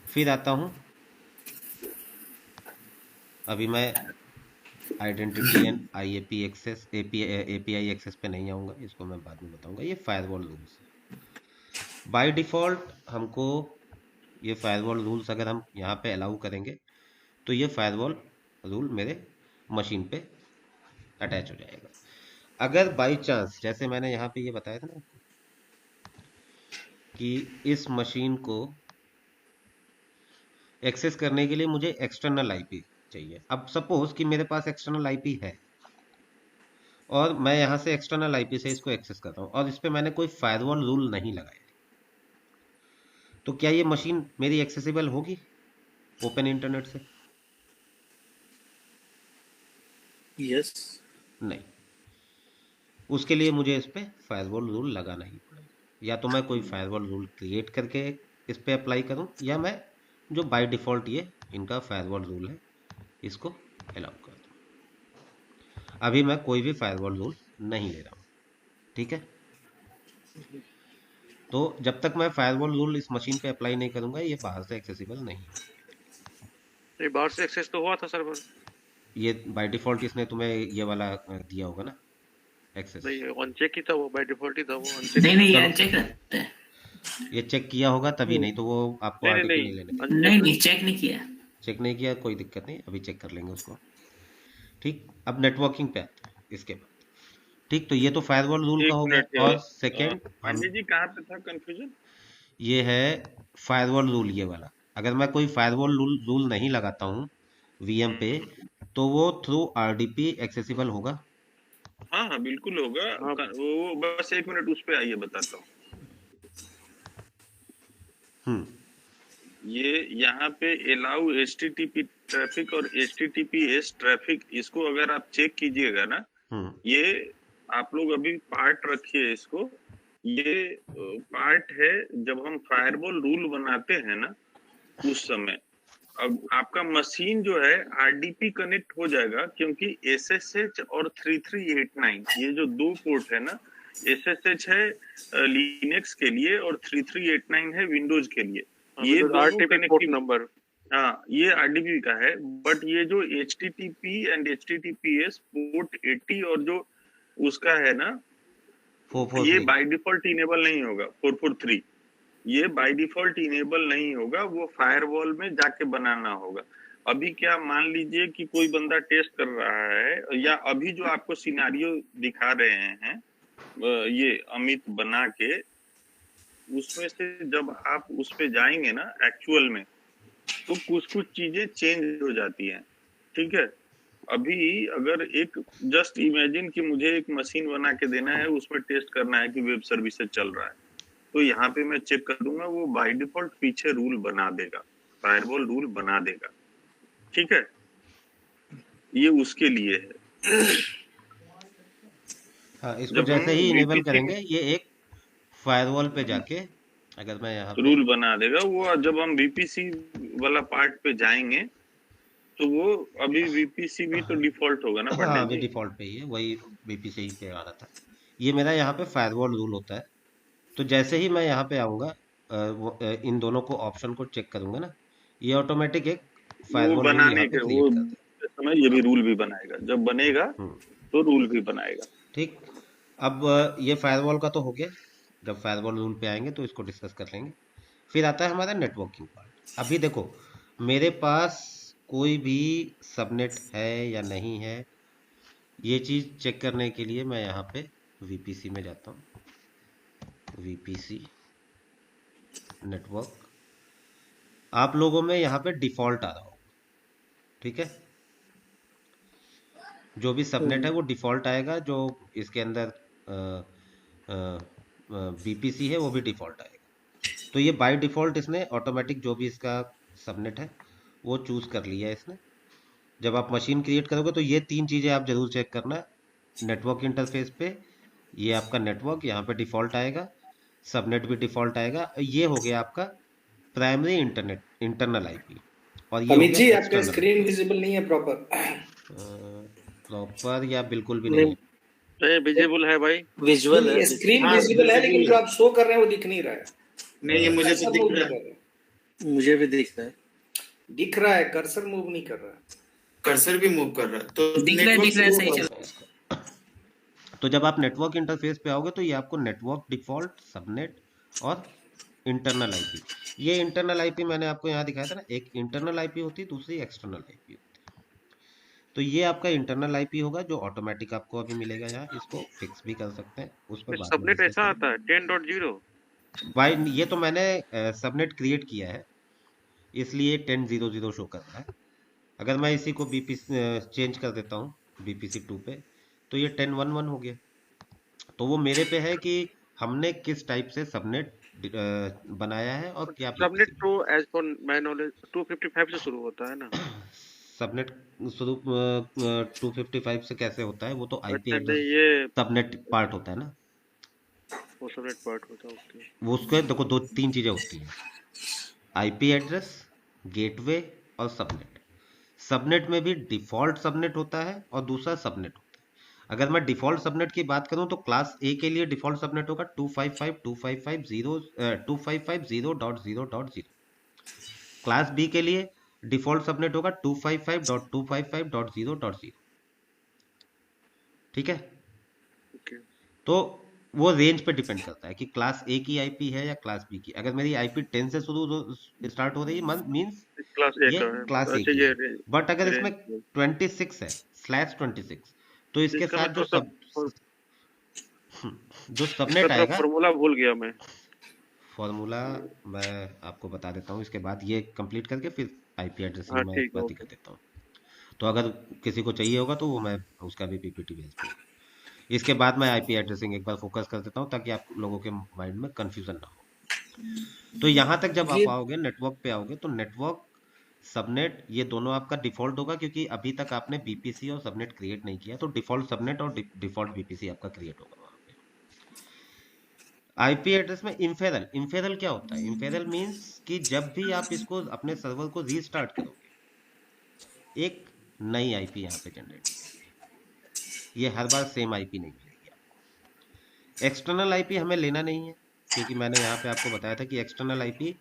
फिर आता हूँ, अभी मैं identity and IAP access API access पे नहीं आऊँगा, इसको मैं बाद में बताऊँगा। ये फायरवॉल रूल्स बाय डिफ़ॉल्ट हमको, ये फायरवॉल रूल्स अगर हम यहाँ पे अलाउ करेंगे तो ये फायरवॉल रूल मेरे मशीन पे अटैच हो जाएगा। अगर बाई चांस, जैसे मैंने यहाँ पे ये बताया था ना कि इस मशीन को एक्सेस करने के लिए मुझे एक्सटर्नल IP चाहिए। अब सपोज कि मेरे पास एक्सटर्नल IP है और मैं यहाँ से एक्सटर्नल IP से इसको एक्सेस कर रहा हूँ और इस पर मैंने कोई फायरवॉल रूल नहीं लगाया, तो क्या ये मशीन मेरी एक्सेसिबल होगी ओपन इंटरनेट से? यस, नहीं, उसके लिए मुझे इस पे फायरवॉल रूल लगाना ही पड़ेगा। या तो मैं कोई फायरवॉल रूल क्रिएट करके इस पे अप्लाई करूं, या मैं जो बाय डिफ़ॉल्ट ये इनका फायरवॉल रूल है इसको अलाउ कर दूं। अभी मैं कोई भी फायरवॉल रूल नहीं ले रहा हूं। ठीक है, तो जब तक मैं फायरवॉल रूल इस मशीन पे अप्लाई नहीं करूंगा, ये बाहर से एक्सेसिबल नहीं है। ये बाहर से एक्सेस तो हुआ था सर्वर, ये बाय डिफ़ॉल्ट इसने तुम्हें ये वाला दिया होगा ना एक्सेस। नहीं अनचेक ही था वो, बाय डिफॉल्ट ही था वो अनचेक। नहीं नहीं, चलो। अनचेक रहता है। ये चेक किया होगा तभी, नहीं तो वो आपको नहीं नहीं आरटीपी नहीं नहीं लेने। अनचेक नहीं नहीं चेक नहीं किया। चेक नहीं किया, कोई दिक्कत नहीं, अभी चेक कर लेंगे उसको। ठीक, अब नेटवर्किंग पे आते हैं इसके बाद। ठीक, तो ये तो फायरवॉल रूल का एक हो गया। मिनट और सेकेंड पांडे जी कहाँ पे था कंफ्यूजन? ये है फायरवॉल रूल, ये वाला। अगर मैं कोई फायरवॉल रूल नहीं लगाता हूँ वीएम पे, तो वो थ्रू आरडीपी एक्सेसिबल होगा। हाँ हाँ बिल्कुल होगा। हाँ। वो बस एक मिनट उस पे आइए बताता हूँ। ये यहाँ पे अलाउ HTTP ट्रैफिक और HTTPS ट्रैफिक, इसको अगर आप चेक कीजिएगा ना, ये आप लोग अभी पार्ट रखिए इसको। ये पार्ट है जब हम फायरवॉल रूल बनाते हैं ना उस समय। अब आपका मशीन जो है RDP कनेक्ट हो जाएगा, क्योंकि SSH और 3389 ये जो दो पोर्ट है ना, SSH है लिनक्स के लिए और 3389 है विंडोज के लिए। ये दोनों कनेक्टिव नंबर, हाँ ये RDP का है। बट ये जो HTTP एंड HTTPS पोर्ट 80 और जो उसका है ना, 443, ये बाय डिफॉल्ट इनेबल नहीं होगा। 443 ये बाय डिफॉल्ट इनेबल नहीं होगा, वो फायरवॉल में जाके बनाना होगा। अभी क्या मान लीजिए कि कोई बंदा टेस्ट कर रहा है, या अभी जो आपको सिनारियो दिखा रहे हैं ये अमित बना के, उसमें से जब आप उस पे जाएंगे ना एक्चुअल में, तो कुछ कुछ चीजें चेंज हो जाती हैं। ठीक है, अभी अगर एक जस्ट इमेजिन कि मुझे एक मशीन बना के देना है, उसमें टेस्ट करना है कि वेब सर्विसेज चल रहा है, तो यहाँ पे मैं चेक कर दूंगा, वो बाय डिफॉल्ट पीछे रूल बना देगा, फायरवॉल रूल बना देगा। ठीक है, ये उसके लिए है। हाँ, इसको जैसे ही इनेबल करेंगे ये एक फायरवॉल पे जाके, अगर मैं यहाँ पे रूल बना देगा वो। जब हम VPC वाला पार्ट पे जाएंगे तो वो अभी VPC भी तो डिफॉल्ट होगा ना हाँ, पंडित अभी जी? डिफॉल्ट पे ही है, वही VPC ही पे आ रहा था। ये मेरा यहाँ पे फायरवॉल रूल होता है। तो जैसे ही मैं यहाँ पे आऊँगा, इन दोनों को ऑप्शन को चेक करूंगा ना, ये ऑटोमेटिक एक वो फायरवॉल रूल बनाने यहाँ पे के वो क्रिएट कर देगा। समय ये भी रूल भी बनाएगा, जब बनेगा तो रूल भी बनाएगा। ठीक, अब ये फायरवॉल का तो हो गया। जब फायरवॉल रूल पे आएंगे तो इसको डिस्कस कर लेंगे। फिर आता है हमारा नेटवर्किंग पार्ट। अभी देखो, मेरे पास कोई भी सबनेट है या नहीं है, ये चीज़ चेक करने के लिए मैं यहाँ पे VPC में जाता हूँ। VPC नेटवर्क, आप लोगों में यहाँ पे डिफॉल्ट आ रहा हो। ठीक है, जो भी सबनेट है वो डिफॉल्ट आएगा, जो इसके अंदर VPC है वो भी डिफॉल्ट आएगा। तो ये बाय डिफॉल्ट इसने ऑटोमेटिक जो भी इसका सबनेट है वो चूज कर लिया है इसने। जब आप मशीन क्रिएट करोगे तो ये तीन चीज़ें आप जरूर चेक करना। नेटवर्क इंटरफेस पे ये आपका नेटवर्क यहाँ पे डिफॉल्ट आएगा, सबनेट भी डिफॉल्ट आएगा। ये हो गया आपका प्राइमरी इंटरनेट इंटरनल आईपी। और ये अमित जी आपका स्क्रीन विजिबल नहीं है प्रॉपर या बिल्कुल भी नहीं है। विजिबल है भाई, विजुअल है, स्क्रीन विजिबल है, लेकिन जो आप शो कर रहे हैं वो दिख नहीं रहा है। नहीं, ये मुझे तो दिख रहा है, मुझे भी दिखता है, दिख रहा है, कर्सर मूव नहीं कर रहा है, कर्सर भी मूव कर रहा है, तो दिख रहा है सही चल रहा है। तो जब आप नेटवर्क इंटरफेस पे आओगे तो ये आपको नेटवर्क डिफॉल्ट, सबनेट और इंटरनल आईपी, ये इंटरनल आईपी मैंने आपको यहाँ दिखाया था ना, एक इंटरनल आईपी होती है, दूसरी एक्सटर्नल आईपी होती है। तो ये आपका इंटरनल आईपी होगा जो ऑटोमेटिक आपको अभी मिलेगा यहाँ। इसको फिक्स भी कर सकते हैं, उस पर सबनेट ऐसा आता है 10.0 भाई। ये तो मैंने सबनेट क्रिएट किया है इसलिए 10.0.0 शो कर रहा है। अगर मैं इसी को चेंज कर देता हूँ VPC 2 पे, तो ये 10.1.1 हो गया। तो वो मेरे पे है कि हमने किस टाइप से सबनेट बनाया है और क्या। सबनेट तो एज पर माय नॉलेज 255 से शुरू होता है ना। सबनेट शुरू 255 से कैसे होता है? वो तो IP एड्रेस ये सबनेट पार्ट होता है ना, वो सबनेट पार्ट होता है। ओके, वो उसके देखो दो तीन चीजें होती हैं, IP एड्रेस, गेटवे और सबनेट। सबनेट में भी डिफॉल्ट सबनेट होता है और दूसरा सबनेट होता है। अगर मैं डिफॉल्ट सबनेट की बात करूं तो क्लास A के लिए डिफॉल्ट सबनेट होगा 255.255.0.0.0। क्लास B के लिए डिफॉल्ट सबनेट होगा 255.255.0.0। ठीक है, तो वो रेंज पे डिपेंड करता है कि क्लास ए की आईपी है या क्लास बी की। अगर मेरी आईपी 10 से शुरू स्टार्ट हो रही है मीन्स क्लास ए ये का है। क्लास ए अच्छा की ये है। बट अगर इसमें रेंज 26 है /26, तो इसके इसका मैं साथ तो सब जो इसका सबनेट थोड़ा आएगा, फॉर्मूला भूल गया मैं। फॉर्मूला मैं आपको बता देता हूँ, इसके बाद ये कंप्लीट करके फिर आईपी एड्रेसिंग हाँ में ठीक है, बात ही कर ओके। देता हूँ। तो अगर किसी को चाहिए होगा तो वो मैं उसका भी पीपीटी भेज दूंगा। इसके बाद मैं आईपी एड्रेसिंग एक बार फोकस कर देता हूँ ताकि आप लोगों के माइंड में कंफ्यूजन ना हो। तो यहाँ तक जब ये आप आओगे, नेटवर्क पे आओगे, तो नेटवर्क सबनेट ये दोनों आपका डिफॉल्ट होगा, क्योंकि अभी तक आपने बीपीसी और सबनेट क्रिएट नहीं किया। तो डिफॉल्ट सबनेट और डिफॉल्ट बीपीसी आपका क्रिएट होगा वहाँ पे। आईपी एड्रेस में इंफेरल, इंफेरल क्या होता है? इंफेरल मीन्स कि जब भी आप इसको अपने सर्वर को रीस्टार्ट करोगे, एक नई आईपी यहाँ पे जनरेट हो जाएगी। ये हर बार सेम आईपी नहीं मिलेगी आपको। एक्सटर्नल आईपी हमें लेना नहीं है, क्योंकि मैंने यहाँ पे आपको बताया था कि एक्सटर्नल आईपी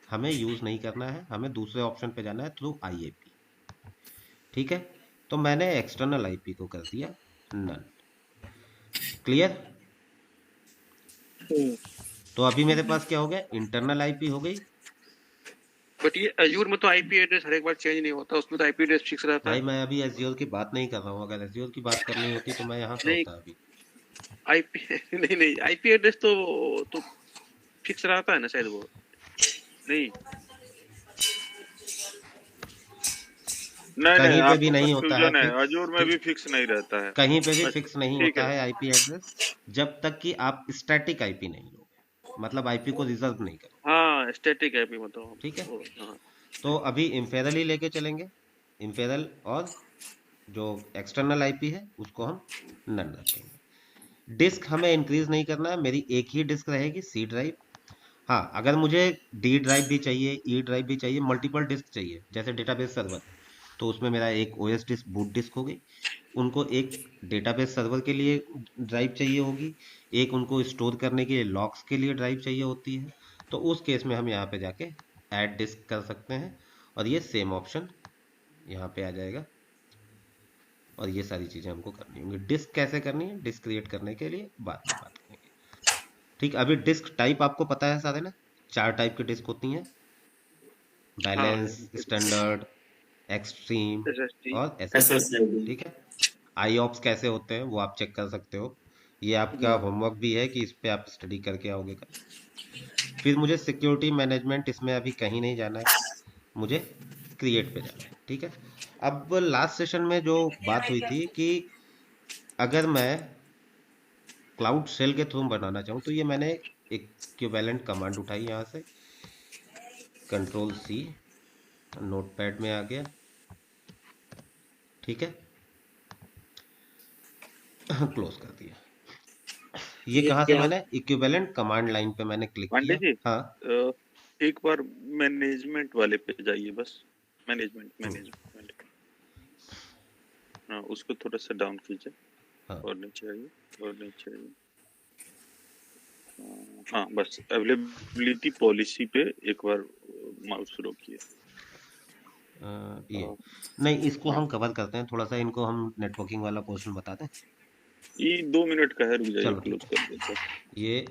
हमें यूज नहीं करना है, हमें दूसरे ऑप्शन पे जाना है थ्रू आईएपी। ठीक है, तो मैंने एक्सटर्नल आईपी को कर दिया नन। क्लियर? तो अभी मेरे पास क्या हो गया? इंटरनल आईपी हो गई। बट ये अजूर में तो आईपी एड्रेस हर एक बार चेंज नहीं होता, उसमें तो आईपी एड्रेस फिक्स रहता भाई है। मैं अभी एज़्योर की बात नहीं कर रहा हूँ। अगर एज़्योर की बात करनी होती तो मैं यहाँ पे नहीं होता अभी। आईपी नहीं आईपी एड्रेस तो फिक्स रहता है ना शायद, वो नहीं नहीं कहीं पे भी आपको नहीं होता है कंफ्यूजन है, फिक्स। अजूर में भी फिक्स नहीं रहता है। कहीं पे भी अच्छा, फिक्स नहीं ठीक होता है। है आईपी एड्रेस, जब तक कि आप स्टैटिक आईपी नहीं लोगे, मतलब आईपी को रिजर्व नहीं करोगे। हाँ स्टैटिक आईपी मतलब ठीक है, हाँ। तो अभी इंफेरल ही लेके चलेंगे। इंफेरल और जो एक्सटर्नल आईपी है उसको हम नन रखेंगे। डिस्क हमें इंक्रीज नहीं करना है, मेरी एक ही डिस्क रहेगी, सी ड्राइव। हाँ, अगर मुझे डी ड्राइव भी चाहिए, ई ड्राइव भी चाहिए, मल्टीपल डिस्क चाहिए, जैसे डेटाबेस सर्वर, तो उसमें मेरा एक ओएस डिस्क, बूट डिस्क हो गई। उनको एक डेटाबेस सर्वर के लिए ड्राइव चाहिए होगी, एक उनको स्टोर करने के लिए लॉग्स के लिए ड्राइव चाहिए होती है। तो उस केस में हम यहाँ पे जाके ऐड डिस्क कर सकते हैं, और ये सेम ऑप्शन यहाँ पे आ जाएगा। और ये सारी चीज़ें हमको करनी होंगी। डिस्क कैसे करनी है, डिस्क क्रिएट करने के लिए बाद में बात करेंगे। ठीक, अभी डिस्क टाइप आपको पता है सारे ना, 4 टाइप की डिस्क होती हैं, बैलेंस, स्टैंडर्ड, एक्सट्रीम SSD और एसएसडी। ठीक है, आईऑप्स कैसे होते हैं वो आप चेक कर सकते हो। ये आपका होमवर्क भी है कि इस पे आप स्टडी करके आओगे कल। फिर मुझे सिक्योरिटी मैनेजमेंट, इसमें अभी कहीं नहीं जाना है, मुझे क्रिएट पे जाना है। ठीक है, अब लास्ट सेशन में जो बात हुई थी कि अगर मैं क्लाउड सेल के थ्रू बनाना चाहूँ, तो ये मैंने इक्विवेलेंट कमांड उठाई यहाँ से, कंट्रोल सी, नोटपैड में आ गया। ठीक है, क्लोज कर दिया। ये ये कहाँ से? क्या मैंने इक्विवेलेंट कमांड लाइन पे मैंने क्लिक पांडे किया। जी, हाँ, एक बार मैनेजमेंट वाले पे जाइए बस। मैनेजमेंट हाँ, उसको थोड़ा सा डाउन कीजिए। हाँ, और नीचे आइए, और नीचे आइए। हाँ बस, अवेलेबिलिटी पॉलिसी पे एक बार माउस रोकिए। ये नहीं, इसको हम कवर करते हैं थोड़ा सा, इनको हम नेटवर्किंग वाला पोर्शन बता दें। ये 2 मिनट का है, रुक जाइए, चलो ठीक क्लोज कर देते हैं। है, ये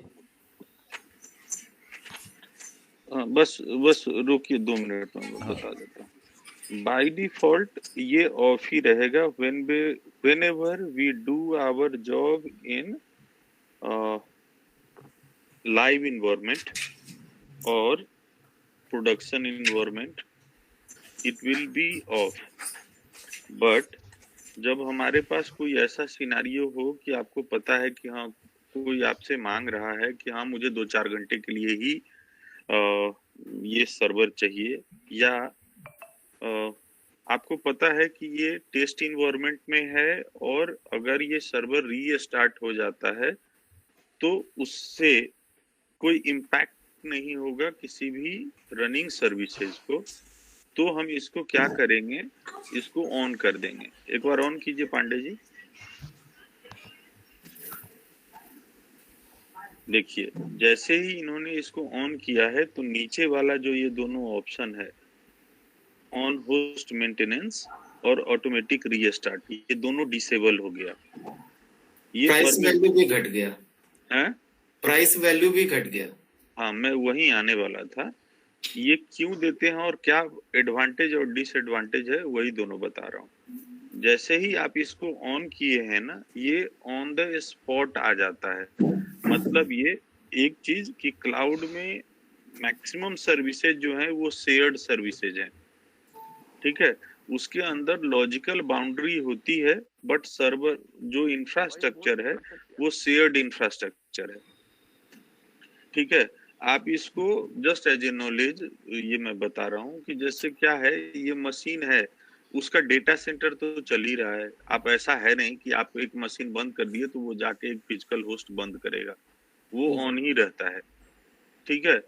हाँ बस रोकिए, 2 मिनट में मैं बता देता हूँ। बाय डिफॉल्ट ये ऑफ ही रहेगा whenever we do our job in live environment or production environment, it will be off. But जब हमारे पास कोई ऐसा सिनारियो हो कि आपको पता है कि हाँ कोई आपसे मांग रहा है कि हाँ मुझे 2-4 घंटे के लिए ही ये सर्वर चाहिए, या आपको पता है कि ये टेस्ट इन्वायरमेंट में है, और अगर ये सर्वर रीस्टार्ट हो जाता है तो उससे कोई इम्पैक्ट नहीं होगा किसी भी रनिंग सर्विसेज को, तो हम इसको क्या करेंगे, इसको ऑन कर देंगे। एक बार ऑन कीजिए पांडे जी। देखिए, जैसे ही इन्होंने इसको ऑन किया है तो नीचे वाला जो ये दोनों ऑप्शन है, ऑन होस्ट मेंटेनेंस और ऑटोमेटिक रीस्टार्ट, ये दोनों डिसेबल हो गया। ये प्राइस वैल्यू भी घट गया। हैं। प्राइस वैल्यू भी घट गया। हाँ, मैं वही आने वाला था। ये क्यों देते हैं और क्या एडवांटेज और डिसएडवांटेज है, वही दोनों बता रहा हूँ। जैसे ही आप इसको ऑन किए हैं ना, ये ऑन द स्पॉट आ जाता है। मतलब ये एक चीज कि क्लाउड में मैक्सिमम सर्विसेज जो है वो शेयर्ड सर्विसेज हैं, ठीक है। उसके अंदर लॉजिकल बाउंड्री होती है, बट सर्वर जो इंफ्रास्ट्रक्चर है वो शेयर्ड इंफ्रास्ट्रक्चर है, ठीक है। आप इसको जस्ट एज ए नॉलेज ये मैं बता रहा हूँ कि जैसे क्या है, ये मशीन है, उसका डेटा सेंटर तो चल ही रहा है। आप ऐसा है नहीं कि आप एक मशीन बंद कर दिए तो वो जाके एक फिजिकल होस्ट बंद करेगा, वो ऑन ही रहता है, ठीक है।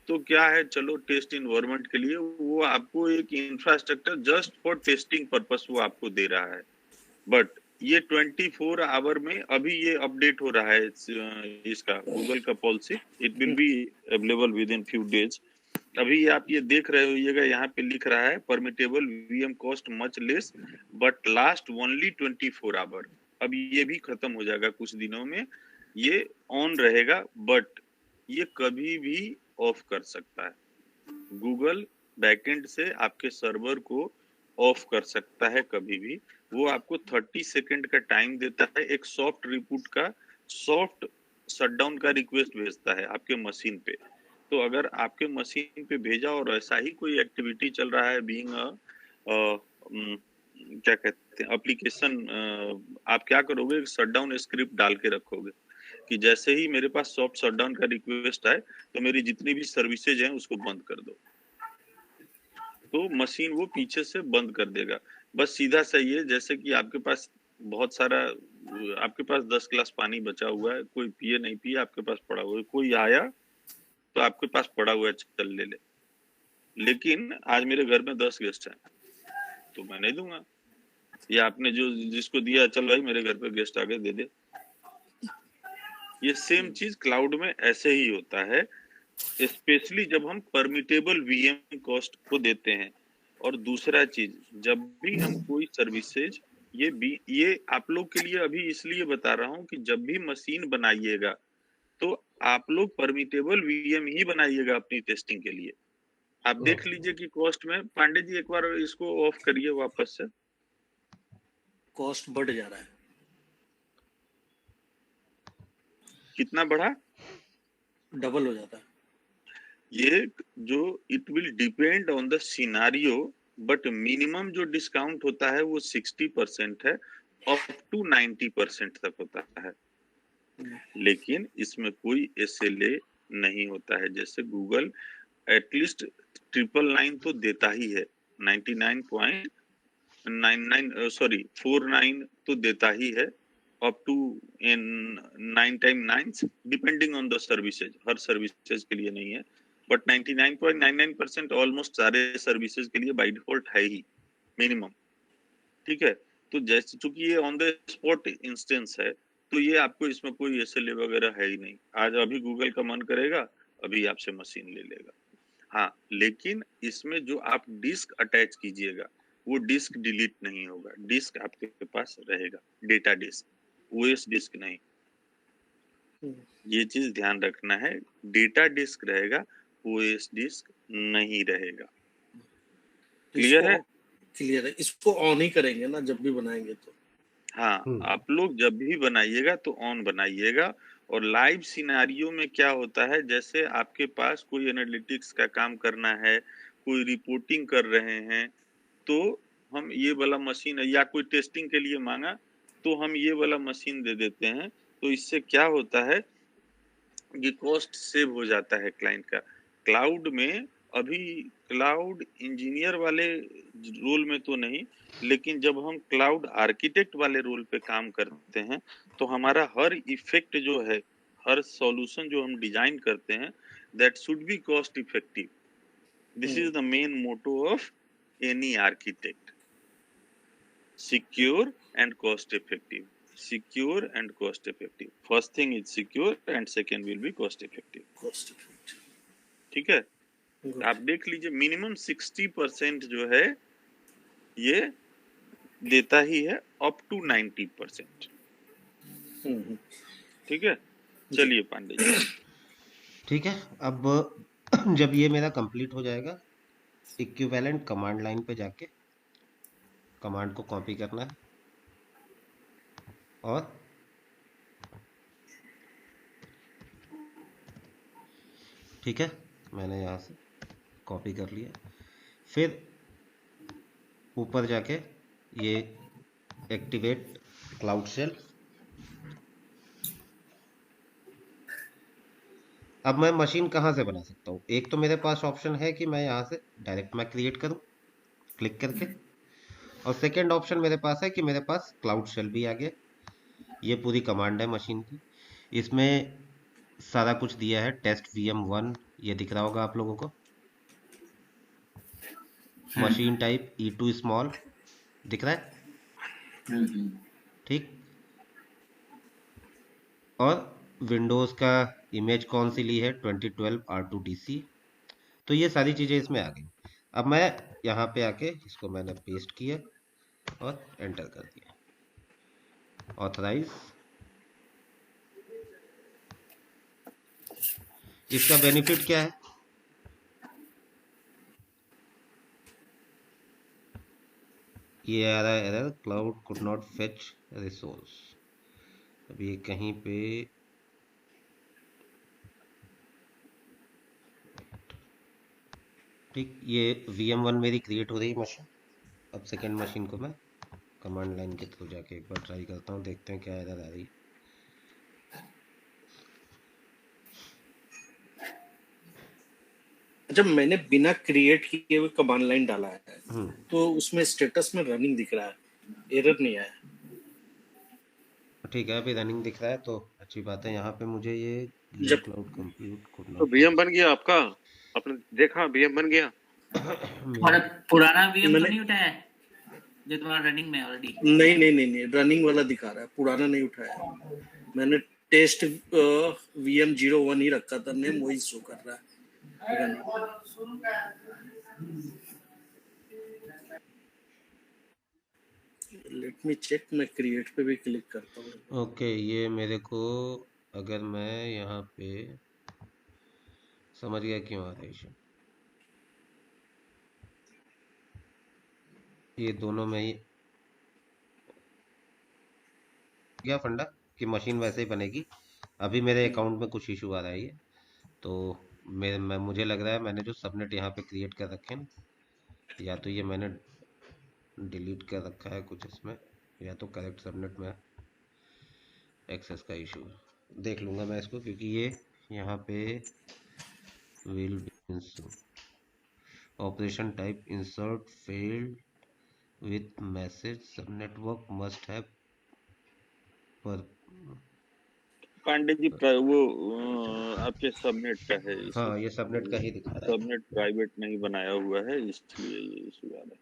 तो क्या है, चलो टेस्ट इन्वायरमेंट के लिए वो आपको एक infrastructure just for testing purpose वो आपको दे रहा है। बट ये 24 आवर में अभी ये अपडेट हो रहा है इसका गूगल का policy, it will be available with in few days. अभी आप ये देख रहे होइएगा, यहाँ पे लिख रहा है preemptible VM cost much less but last only 24 hour. अब ये भी खत्म हो जाएगा कुछ दिनों में, ये ऑन रहेगा बट ये कभी भी ऑफ कर सकता है। गूगल बैकएंड से आपके सर्वर को ऑफ कर सकता है कभी भी। वो आपको 30 सेकंड का टाइम देता है, एक सॉफ्ट रिबूट का, सॉफ्ट शटडाउन का रिक्वेस्ट भेजता है आपके मशीन पे। तो अगर आपके मशीन पे भेजा और ऐसा ही कोई एक्टिविटी चल रहा है, बीइंग क्या कहते हैं एप्लीकेशन, आप क्या करोगे, शटडाउन स्क्रिप्ट डाल के रखोगे कि जैसे ही मेरे पास सॉफ्ट शटडाउन का रिक्वेस्ट आए तो मेरी जितनी भी सर्विसेज हैं उसको बंद कर दो, तो मशीन वो पीछे से बंद कर देगा। बस सीधा सही है, जैसे कि आपके पास बहुत सारा, आपके पास 10 गिलास पानी बचा हुआ है, कोई पिए नहीं पिए, आपके पास पड़ा हुआ है, कोई आया तो आपके पास पड़ा हुआ है, चल ले ले। लेकिन आज मेरे घर में 10 गेस्ट हैं तो मैं नहीं दूंगा, या आपने जो जिसको दिया, चल भाई मेरे घर पे गेस्ट आ गए दे दे। ये सेम चीज क्लाउड में ऐसे ही होता है, स्पेशली जब हम परमिटेबल वीएम कॉस्ट को देते हैं। और दूसरा चीज, जब भी हम कोई सर्विसेज, ये आप लोग के लिए अभी इसलिए बता रहा हूं कि जब भी मशीन बनाइएगा तो आप लोग परमिटेबल वीएम ही बनाइएगा अपनी टेस्टिंग के लिए। आप देख लीजिए कि कॉस्ट में, पांडे जी एक बार इसको ऑफ करिए वापस से, कॉस्ट बढ़ जा रहा है। कितना बढ़ा, डबल हो जाता है। ये जो it will depend on the scenario, but minimum जो डिस्काउंट होता है वो 60% है, अप टू 90% तक होता है। लेकिन इसमें कोई SLA नहीं होता है। जैसे गूगल एटलीस्ट 999 तो देता ही है, 49 तो देता ही है, up to 9 time 9 depending on the services, हर सर्विसेज के लिए नहीं है, बट 99.99% ऑलमोस्ट सारे सर्विसेज के लिए बाय डिफॉल्ट है ही मिनिमम, ठीक है। तो जैसे चूंकि ये ऑन द स्पॉट इंस्टेंस है, तो ये आपको इसमें कोई SLA वगैरह है ही नहीं। आज अभी गूगल का मन करेगा अभी आपसे मशीन ले लेगा। हाँ, लेकिन इसमें जो आप डिस्क अटैच कीजिएगा वो डिस्क डिलीट नहीं होगा, डिस्क आपके पास रहेगा, डेटा डिस्क, OS डिस्क नहीं। ये चीज ध्यान रखना है, डेटा डिस्क रहेगा, OS डिस्क नहीं रहेगा। क्लियर है? क्लियर है। इसको ऑन ही करेंगे ना जब भी बनाएंगे तो। हाँ, आप लोग जब भी बनाइएगा तो ऑन बनाइएगा। और लाइव सिनेरियो में क्या होता है, जैसे आपके पास कोई एनालिटिक्स का काम करना है, कोई रिपोर्टिंग कर रहे हैं, तो हम ये वाला मशीन, या कोई टेस्टिंग के लिए मांगा तो हम ये वाला मशीन दे देते हैं। तो इससे क्या होता है कि कॉस्ट सेव हो जाता है क्लाइंट का। क्लाउड में अभी क्लाउड इंजीनियर वाले रोल में तो नहीं, लेकिन जब हम क्लाउड आर्किटेक्ट वाले रोल पे काम करते हैं तो हमारा हर इफेक्ट जो है, हर सॉल्यूशन जो हम डिजाइन करते हैं, that should be cost effective. This is the main motto of any architect, secure and cost effective, secure and cost effective. First thing is secure and second will be cost effective. Cost effective. ठीक है, आप देख लीजिए minimum 60% जो है ये देता ही है, अप टू 90%। ठीक है, चलिए पांडे जी। ठीक है। अब जब ये मेरा कंप्लीट हो जाएगा, इक्विवेलेंट कमांड लाइन पे जाके कमांड को कॉपी करना है और ठीक है, मैंने यहाँ से कॉपी कर लिया। फिर ऊपर जाके ये एक्टिवेट क्लाउड शेल। अब मैं मशीन कहाँ से बना सकता हूँ? एक तो मेरे पास ऑप्शन है कि मैं यहाँ से डायरेक्ट मैं क्रिएट करूँ क्लिक करके, और सेकेंड ऑप्शन मेरे पास है कि मेरे पास क्लाउड शेल भी आ गया। ये पूरी कमांड है मशीन की, इसमें सारा कुछ दिया है। टेस्ट VM1 ये दिख रहा होगा आप लोगों को। मशीन टाइप E2 स्मॉल दिख रहा है, ठीक। और विंडोज का इमेज कौन सी ली है, 2012 R2DC। तो ये सारी चीजें इसमें आ गई। अब मैं यहाँ पे आके इसको मैंने पेस्ट किया और एंटर कर दिया। ऑथराइज। इसका बेनिफिट क्या है? ये आ रहा है error, cloud could not fetch resource. अब ये कहीं पे ठीक, ये VM1 मेरी क्रिएट हो रही है मशीन। अब सेकेंड मशीन को मैं कमांड लाइन के थ्रू जाके एक बार ट्राई करता हूँ, देखते हैं क्या एरर आ रही है। जब मैंने बिना क्रिएट किए हुए कमांड लाइन डाला है तो उसमें स्टेटस में रनिंग दिख रहा है, एरर नहीं आया। ठीक है, अभी रनिंग दिख रहा है तो अच्छी बात है। यहाँ पे मुझे ये जब क्लाउड कंप्यूट तो VM बन गया आपका, आपने देखा VM बन गया। और पुराना VM तो मैंने- नहीं उठाया है जो तुम्हारा रनिंग में ऑलरेडी? नहीं, रनिंग वाला दिखा रहा है, पुराना नहीं उठाया। मैंने टेस्ट VM01 ही रखा था, नेम वही शो कर रहा है। लेट मी चेक, मैं क्रिएट पे भी क्लिक करता हूँ। ओके, ये मेरे को, अगर मैं यहाँ पे समझ गया क्यों आ रहा है इशू। ये दोनों में ही क्या फंडा कि मशीन वैसे ही बनेगी। अभी मेरे अकाउंट में कुछ इशू आ रहा है ये तो मुझे लग रहा है मैंने जो सबनेट यहाँ पे क्रिएट कर रखे हैं, या तो ये मैंने डिलीट कर रखा है कुछ इसमें, या तो करेक्ट सबनेट में एक्सेस का इशू है। देख लूँगा मैं इसको, क्योंकि ये यहाँ पे will be operation type insert failed with message सब नेटवर्क मस्ट हैव पर। पांडे जी वो आपके सबनेट का है इशू। हाँ, ये सबनेट का ही दिखा रहा है। सबनेट प्राइवेट नहीं बनाया हुआ है, इसलिए ये इशू आ रहा है।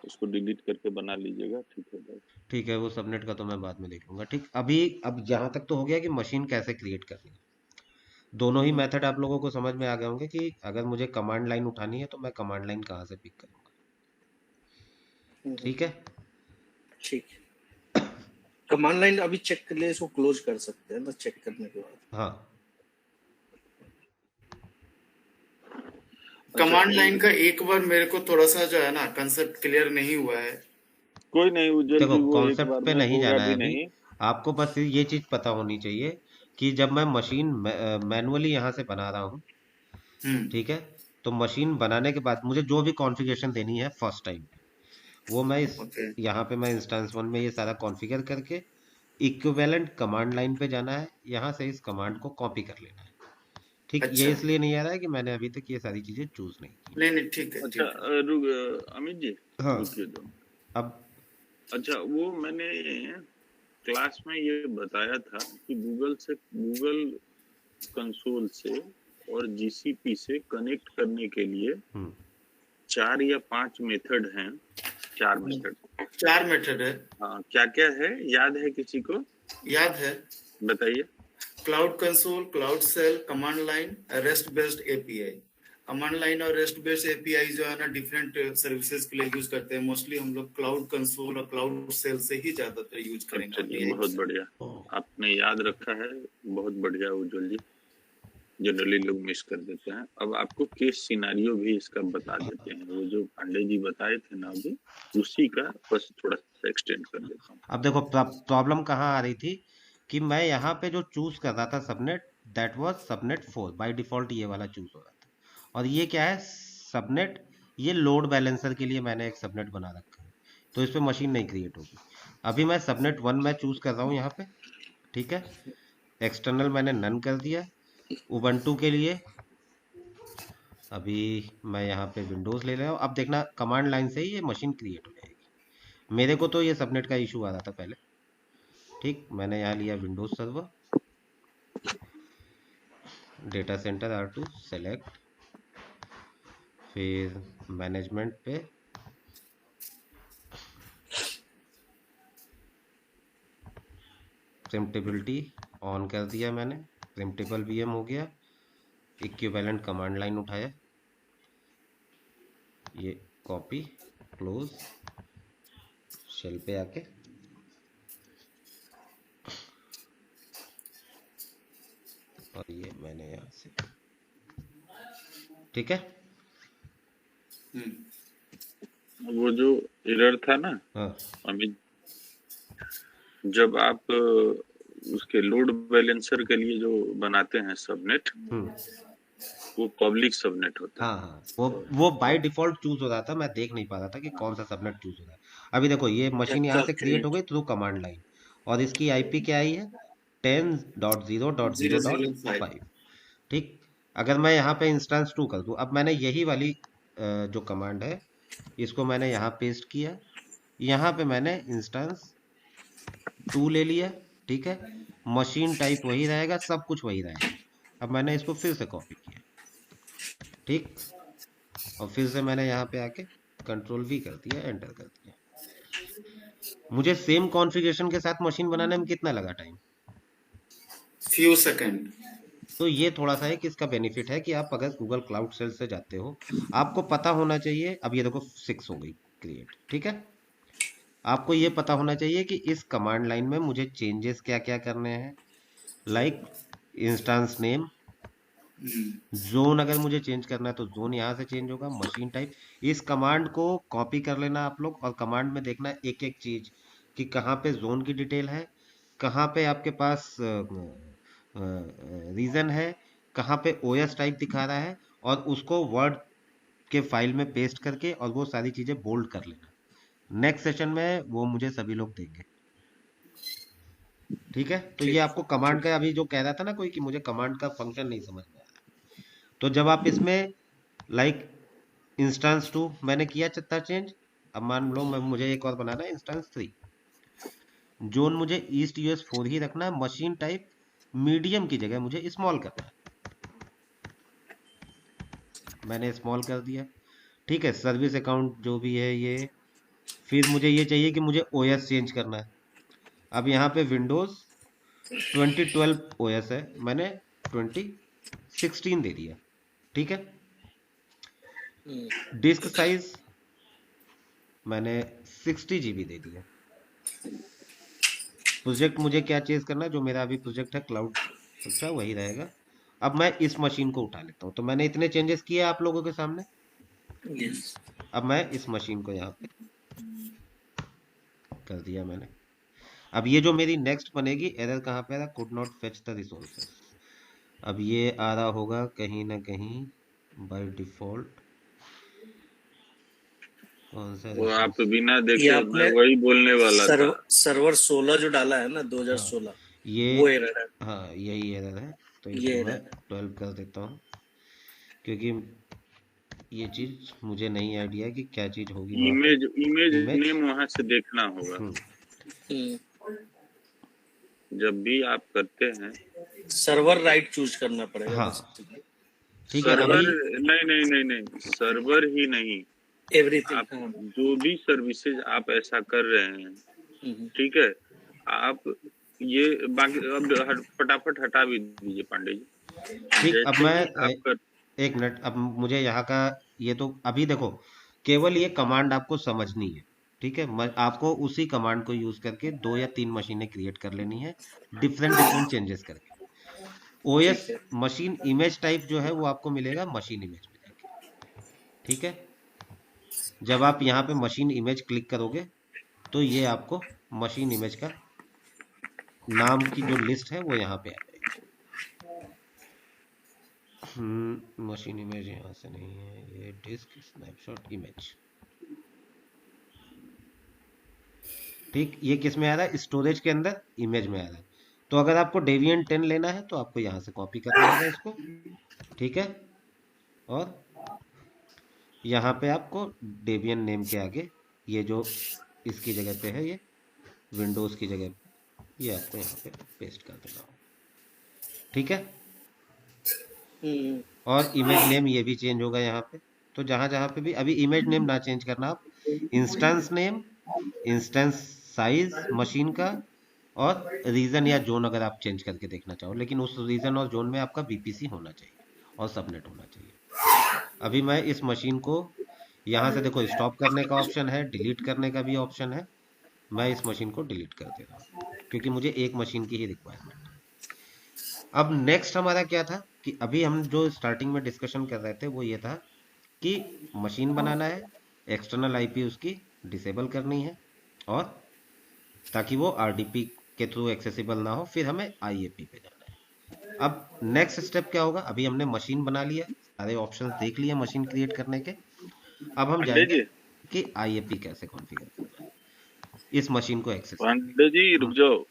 उसको डिलीट करके बना लीजिएगा, ठीक है भाई। ठीक है, वो सबनेट का तो मैं बाद में देख लूंगा। ठीक, अभी अब यहाँ तक तो हो गया कि मशीन कैसे क्रिएट करनी है। दोनों ही मेथड आप लोगों को समझ में आ गए होंगे कि अगर मुझे कमांड लाइन उठानी है तो मैं कमांड लाइन कहाँ से पिक करूंगा। ठीक है, ठीक है। कमांड लाइन अभी चेक कर ले, इसको क्लोज कर सकते हैं ना चेक करने के बाद। हाँ। कमांड लाइन का एक बार मेरे को थोड़ा सा जो है ना कंसेप्ट क्लियर नहीं हुआ है। कोई नहीं, देखो, वो कॉन्सेप्ट पे नहीं जाना है अभी। नहीं। आपको बस ये चीज पता होनी चाहिए कि जब मैं मशीन मैनुअली यहाँ से बना रहा हूँ, ठीक है, तो मशीन बनाने के बाद मुझे जो भी कॉन्फ़िगरेशन देनी है फर्स्ट टाइम, वो मैं इस यहाँ पे मैं इंस्टेंस 1 में ये सारा कॉन्फ़िगर करके इक्विवेलेंट कमांड लाइन पे जाना है, यहाँ से इस कमांड को कॉपी कर लेना है। ठीक, अच्छा। ये इसलिए नहीं आ रहा है कि मैंने अभी तक ये सारी चीजें चूज नहीं की। नहीं, ठीक है। अच्छा, अमित जी, हाँ। रुकिए दो। अब अच्छा, वो मैंने क्लास में ये बताया था कि गूगल कंसोल से और GCP से कनेक्ट करने के लिए 4 या 5 मेथड हैं। 4 मेथड है। हाँ, क्या क्या है, याद है किसी को? याद है, बताइए। Cloud console, cloud shell, command line, rest based API। Command line और रेस्ट बेस्ड API जो है ना डिफरेंट सर्विसेज के लिए यूज करते हैं। मोस्टली हम लोग क्लाउड कंसोल और क्लाउड सेल से ही ज्यादातर यूज करेंगे। बहुत बढ़िया। आपने याद रखा है, बहुत बढ़िया उज्जवल जी। जनरली लोग मिस कर देते हैं। अब आपको केस सिनारियो भी इसका बता देते हैं, वो जो पांडे जी बताए थे ना अभी, उसी का बस थोड़ा सा एक्सटेंड कर देता हूँ। अब देखो प्रॉब्लम कहाँ आ रही थी कि मैं यहाँ पे जो चूज कर रहा था subnet, that was subnet 4 by default, ये वाला चूज हो रहा था। और ये क्या है सबनेट, ये लोड बैलेंसर के लिए मैंने एक सबनेट बना रखा है, तो इस पे मशीन नहीं क्रिएट होगी। अभी मैं सबनेट 1 में चूज कर रहा हूँ यहाँ पे, ठीक है। एक्सटर्नल मैंने नन कर दिया उबंटू के लिए। अभी मैं यहाँ पे विंडोज ले रहा हूँ। अब देखना कमांड लाइन से ही ये मशीन क्रिएट हो जाएगी। मेरे को तो ये सबनेट का इशू आ रहा था पहले, ठीक। मैंने यहाँ लिया Windows server, data centre R2 select, फिर मैनेजमेंट पे प्रिम्प्टेबिलिटी ऑन कर दिया मैंने, प्रिम्प्टेबल VM हो गया। इक्विवेलेंट कमांड लाइन उठाया, ये कॉपी क्लोज, शेल पे आके और ये मैंने यहाँ से, ठीक है। वो जो एरर था ना हाँ अमित, जब आप उसके लोड बैलेंसर के लिए जो बनाते हैं सबनेट, वो पब्लिक सबनेट होता है। हाँ हाँ, वो बाय डिफॉल्ट चूज हो रहा था, मैं देख नहीं पा रहा था कि कौन सा सबनेट चूज हो रहा है। अभी देखो ये मशीन यहाँ से क्रिएट हो गई थ्रू कमांड लाइन, और इसकी IP क्या आई है 10.0.0.5, ठीक। अगर मैं यहाँ पे इंस्टेंस 2 कर दूं, अब मैंने यही वाली जो कमांड है इसको मैंने यहाँ पेस्ट किया, यहाँ पे मैंने इंस्टेंस 2 ले लिया, ठीक है। मशीन टाइप वही रहेगा, सब कुछ वही रहेगा। अब मैंने इसको फिर से कॉपी किया, ठीक, और फिर से मैंने यहाँ पे आके कंट्रोल V कर दिया, एंटर कर दिया। मुझे सेम कॉन्फ़िगरेशन के साथ मशीन बनाने में कितना लगा टाइम? Few second. तो ये थोड़ा सा है कि इसका बेनिफिट है कि आप अगर गूगल क्लाउड सेल से जाते हो, आपको पता होना चाहिए। अब ये देखो 6 हो गई क्रिएट, ठीक है। आपको ये पता होना चाहिए कि इस कमांड लाइन में मुझे चेंजेस क्या क्या करने हैं, लाइक इंस्टेंस नेम, जोन अगर मुझे चेंज करना है तो जोन यहाँ से चेंज होगा। मशीन टाइप, इस कमांड को कॉपी कर लेना आप लोग, और कमांड में देखना एक एक चीज कि कहाँ पे जोन की डिटेल है, कहाँ पे आपके पास रीजन है, कहाँ पे OS टाइप दिखा रहा है, और उसको वर्ड के फाइल में पेस्ट करके और वो सारी चीजें बोल्ड कर लेना। नेक्स्ट सेशन में वो मुझे सभी लोग देंगे, ठीक है। तो ये आपको कमांड का, अभी जो कह रहा था ना कोई कि मुझे कमांड का फंक्शन नहीं समझ में आया, तो जब आप इसमें लाइक इंस्टेंस 2 मैंने किया था चेंज, अब मान लो मुझे एक और बनाना है इंस्टेंस 3, जोन मुझे ईस्ट US 4 ही रखना है, मशीन टाइप मीडियम की जगह मुझे स्मॉल करना है, मैंने स्मॉल कर दिया, ठीक है। सर्विस अकाउंट जो भी है ये, फिर मुझे ये चाहिए कि मुझे OS चेंज करना है। अब यहाँ पे विंडोज 2012 OS है, मैंने 2016 दे दिया, ठीक है। डिस्क साइज मैंने 60 GB दे दिया। प्रोजेक्ट मुझे क्या चेंज करना है, जो मेरा अभी प्रोजेक्ट है क्लाउड, अच्छा वही रहेगा। अब मैं इस मशीन को उठा लेता हूँ, तो मैंने इतने चेंजेस किए आप लोगों के सामने। अब मैं इस मशीन को यहाँ पे कर दिया मैंने। अब ये जो मेरी नेक्स्ट बनेगी, एरर कहाँ पे आ रहा, could not fetch the resources. अब ये आ रहा होगा कहीं ना कहीं बाय डिफॉल्ट, कौन सा वो आप बिना ये देखे, आपने मैं वही बोलने वाला था। सर्वर 16 जो डाला है ना 2016, ये वो एरर है। हाँ यही एरर है, तो ये इसको error मैं 12 कर देता हूँ, क्योंकि ये चीज मुझे नहीं आइडिया कि क्या चीज होगी वहाँ पे। इमेज इमेज नेम वहां से देखना होगा जब भी आप करते हैं। सर्वर राइट चूज करना पड़ेगा। हाँ ठीक है। सर्वर अभी नहीं, सर्वर ही नहीं, एवरीथिंग, आप जो भी सर्विसेज आप ऐसा कर रहे हैं, ठीक है, आप ये बाकी अब फटाफट हटा भी दीजिए पांडे जी। ठीक, अब मैं आप एक मिनट, अब मुझे यहाँ का ये तो अभी देखो केवल ये कमांड आपको समझनी है, ठीक है, आपको उसी कमांड को यूज करके 2 या 3 मशीनें क्रिएट कर लेनी है, डिफरेंट चेंजेस करके। ओएस ठीक है। मशीन इमेज टाइप जो है वो आपको मिलेगा मशीन इमेज में जाके, ठीक है। जब आप यहाँ पे मशीन इमेज क्लिक करोगे तो ये आपको मशीन इमेज का नाम की जो लिस्ट है वो यहाँ पे आ जाएगी। मशीन इमेज यहाँ से नहीं है, ये डिस्क स्नैपशॉट इमेज, ठीक। ये किस में आ रहा है? स्टोरेज के अंदर इमेज में आ रहा है। तो अगर आपको डेविएन 10 लेना है तो आपको यहाँ से कॉपी करना होगा इसको, ठीक है। और यहाँ पे आपको डेबियन नेम के आगे ये जो इसकी जगह पे है, ये विंडोज की जगह पे, ये आपको यहाँ पे पेस्ट कर देना होगा, ठीक है। और इमेज नेम ये भी चेंज होगा यहाँ पे। तो जहां जहां पे भी अभी इमेज नेम ना चेंज करना, आप instance name, instance size machine का, और रीजन या जोन अगर आप चेंज करके देखना चाहो, लेकिन उस रीजन और जोन में आपका बीपीसी होना चाहिए और सबनेट होना चाहिए। अभी मैं इस मशीन को यहाँ से देखो, स्टॉप करने का ऑप्शन है, डिलीट करने का भी ऑप्शन है। मैं इस मशीन को डिलीट कर दे रहा हूँ क्योंकि मुझे एक मशीन की ही रिक्वायरमेंट है। अब नेक्स्ट हमारा क्या था कि अभी हम जो स्टार्टिंग में डिस्कशन कर रहे थे वो ये था कि मशीन बनाना है, एक्सटर्नल आईपी उसकी डिसेबल करनी है, और ताकि वो आरडीपी के थ्रू एक्सेसिबल ना हो, फिर हमें आईएपी पे जाना है। अब नेक्स्ट स्टेप क्या होगा? अभी हमने मशीन बना लिया, सारे ऑप्शंस देख लिए मशीन क्रिएट करने के। अब हम जाएंगे कि आईएपी कैसे कॉन्फ़िगर करना है इस मशीन को एक्सेस। पांडे जी रुक जाओ,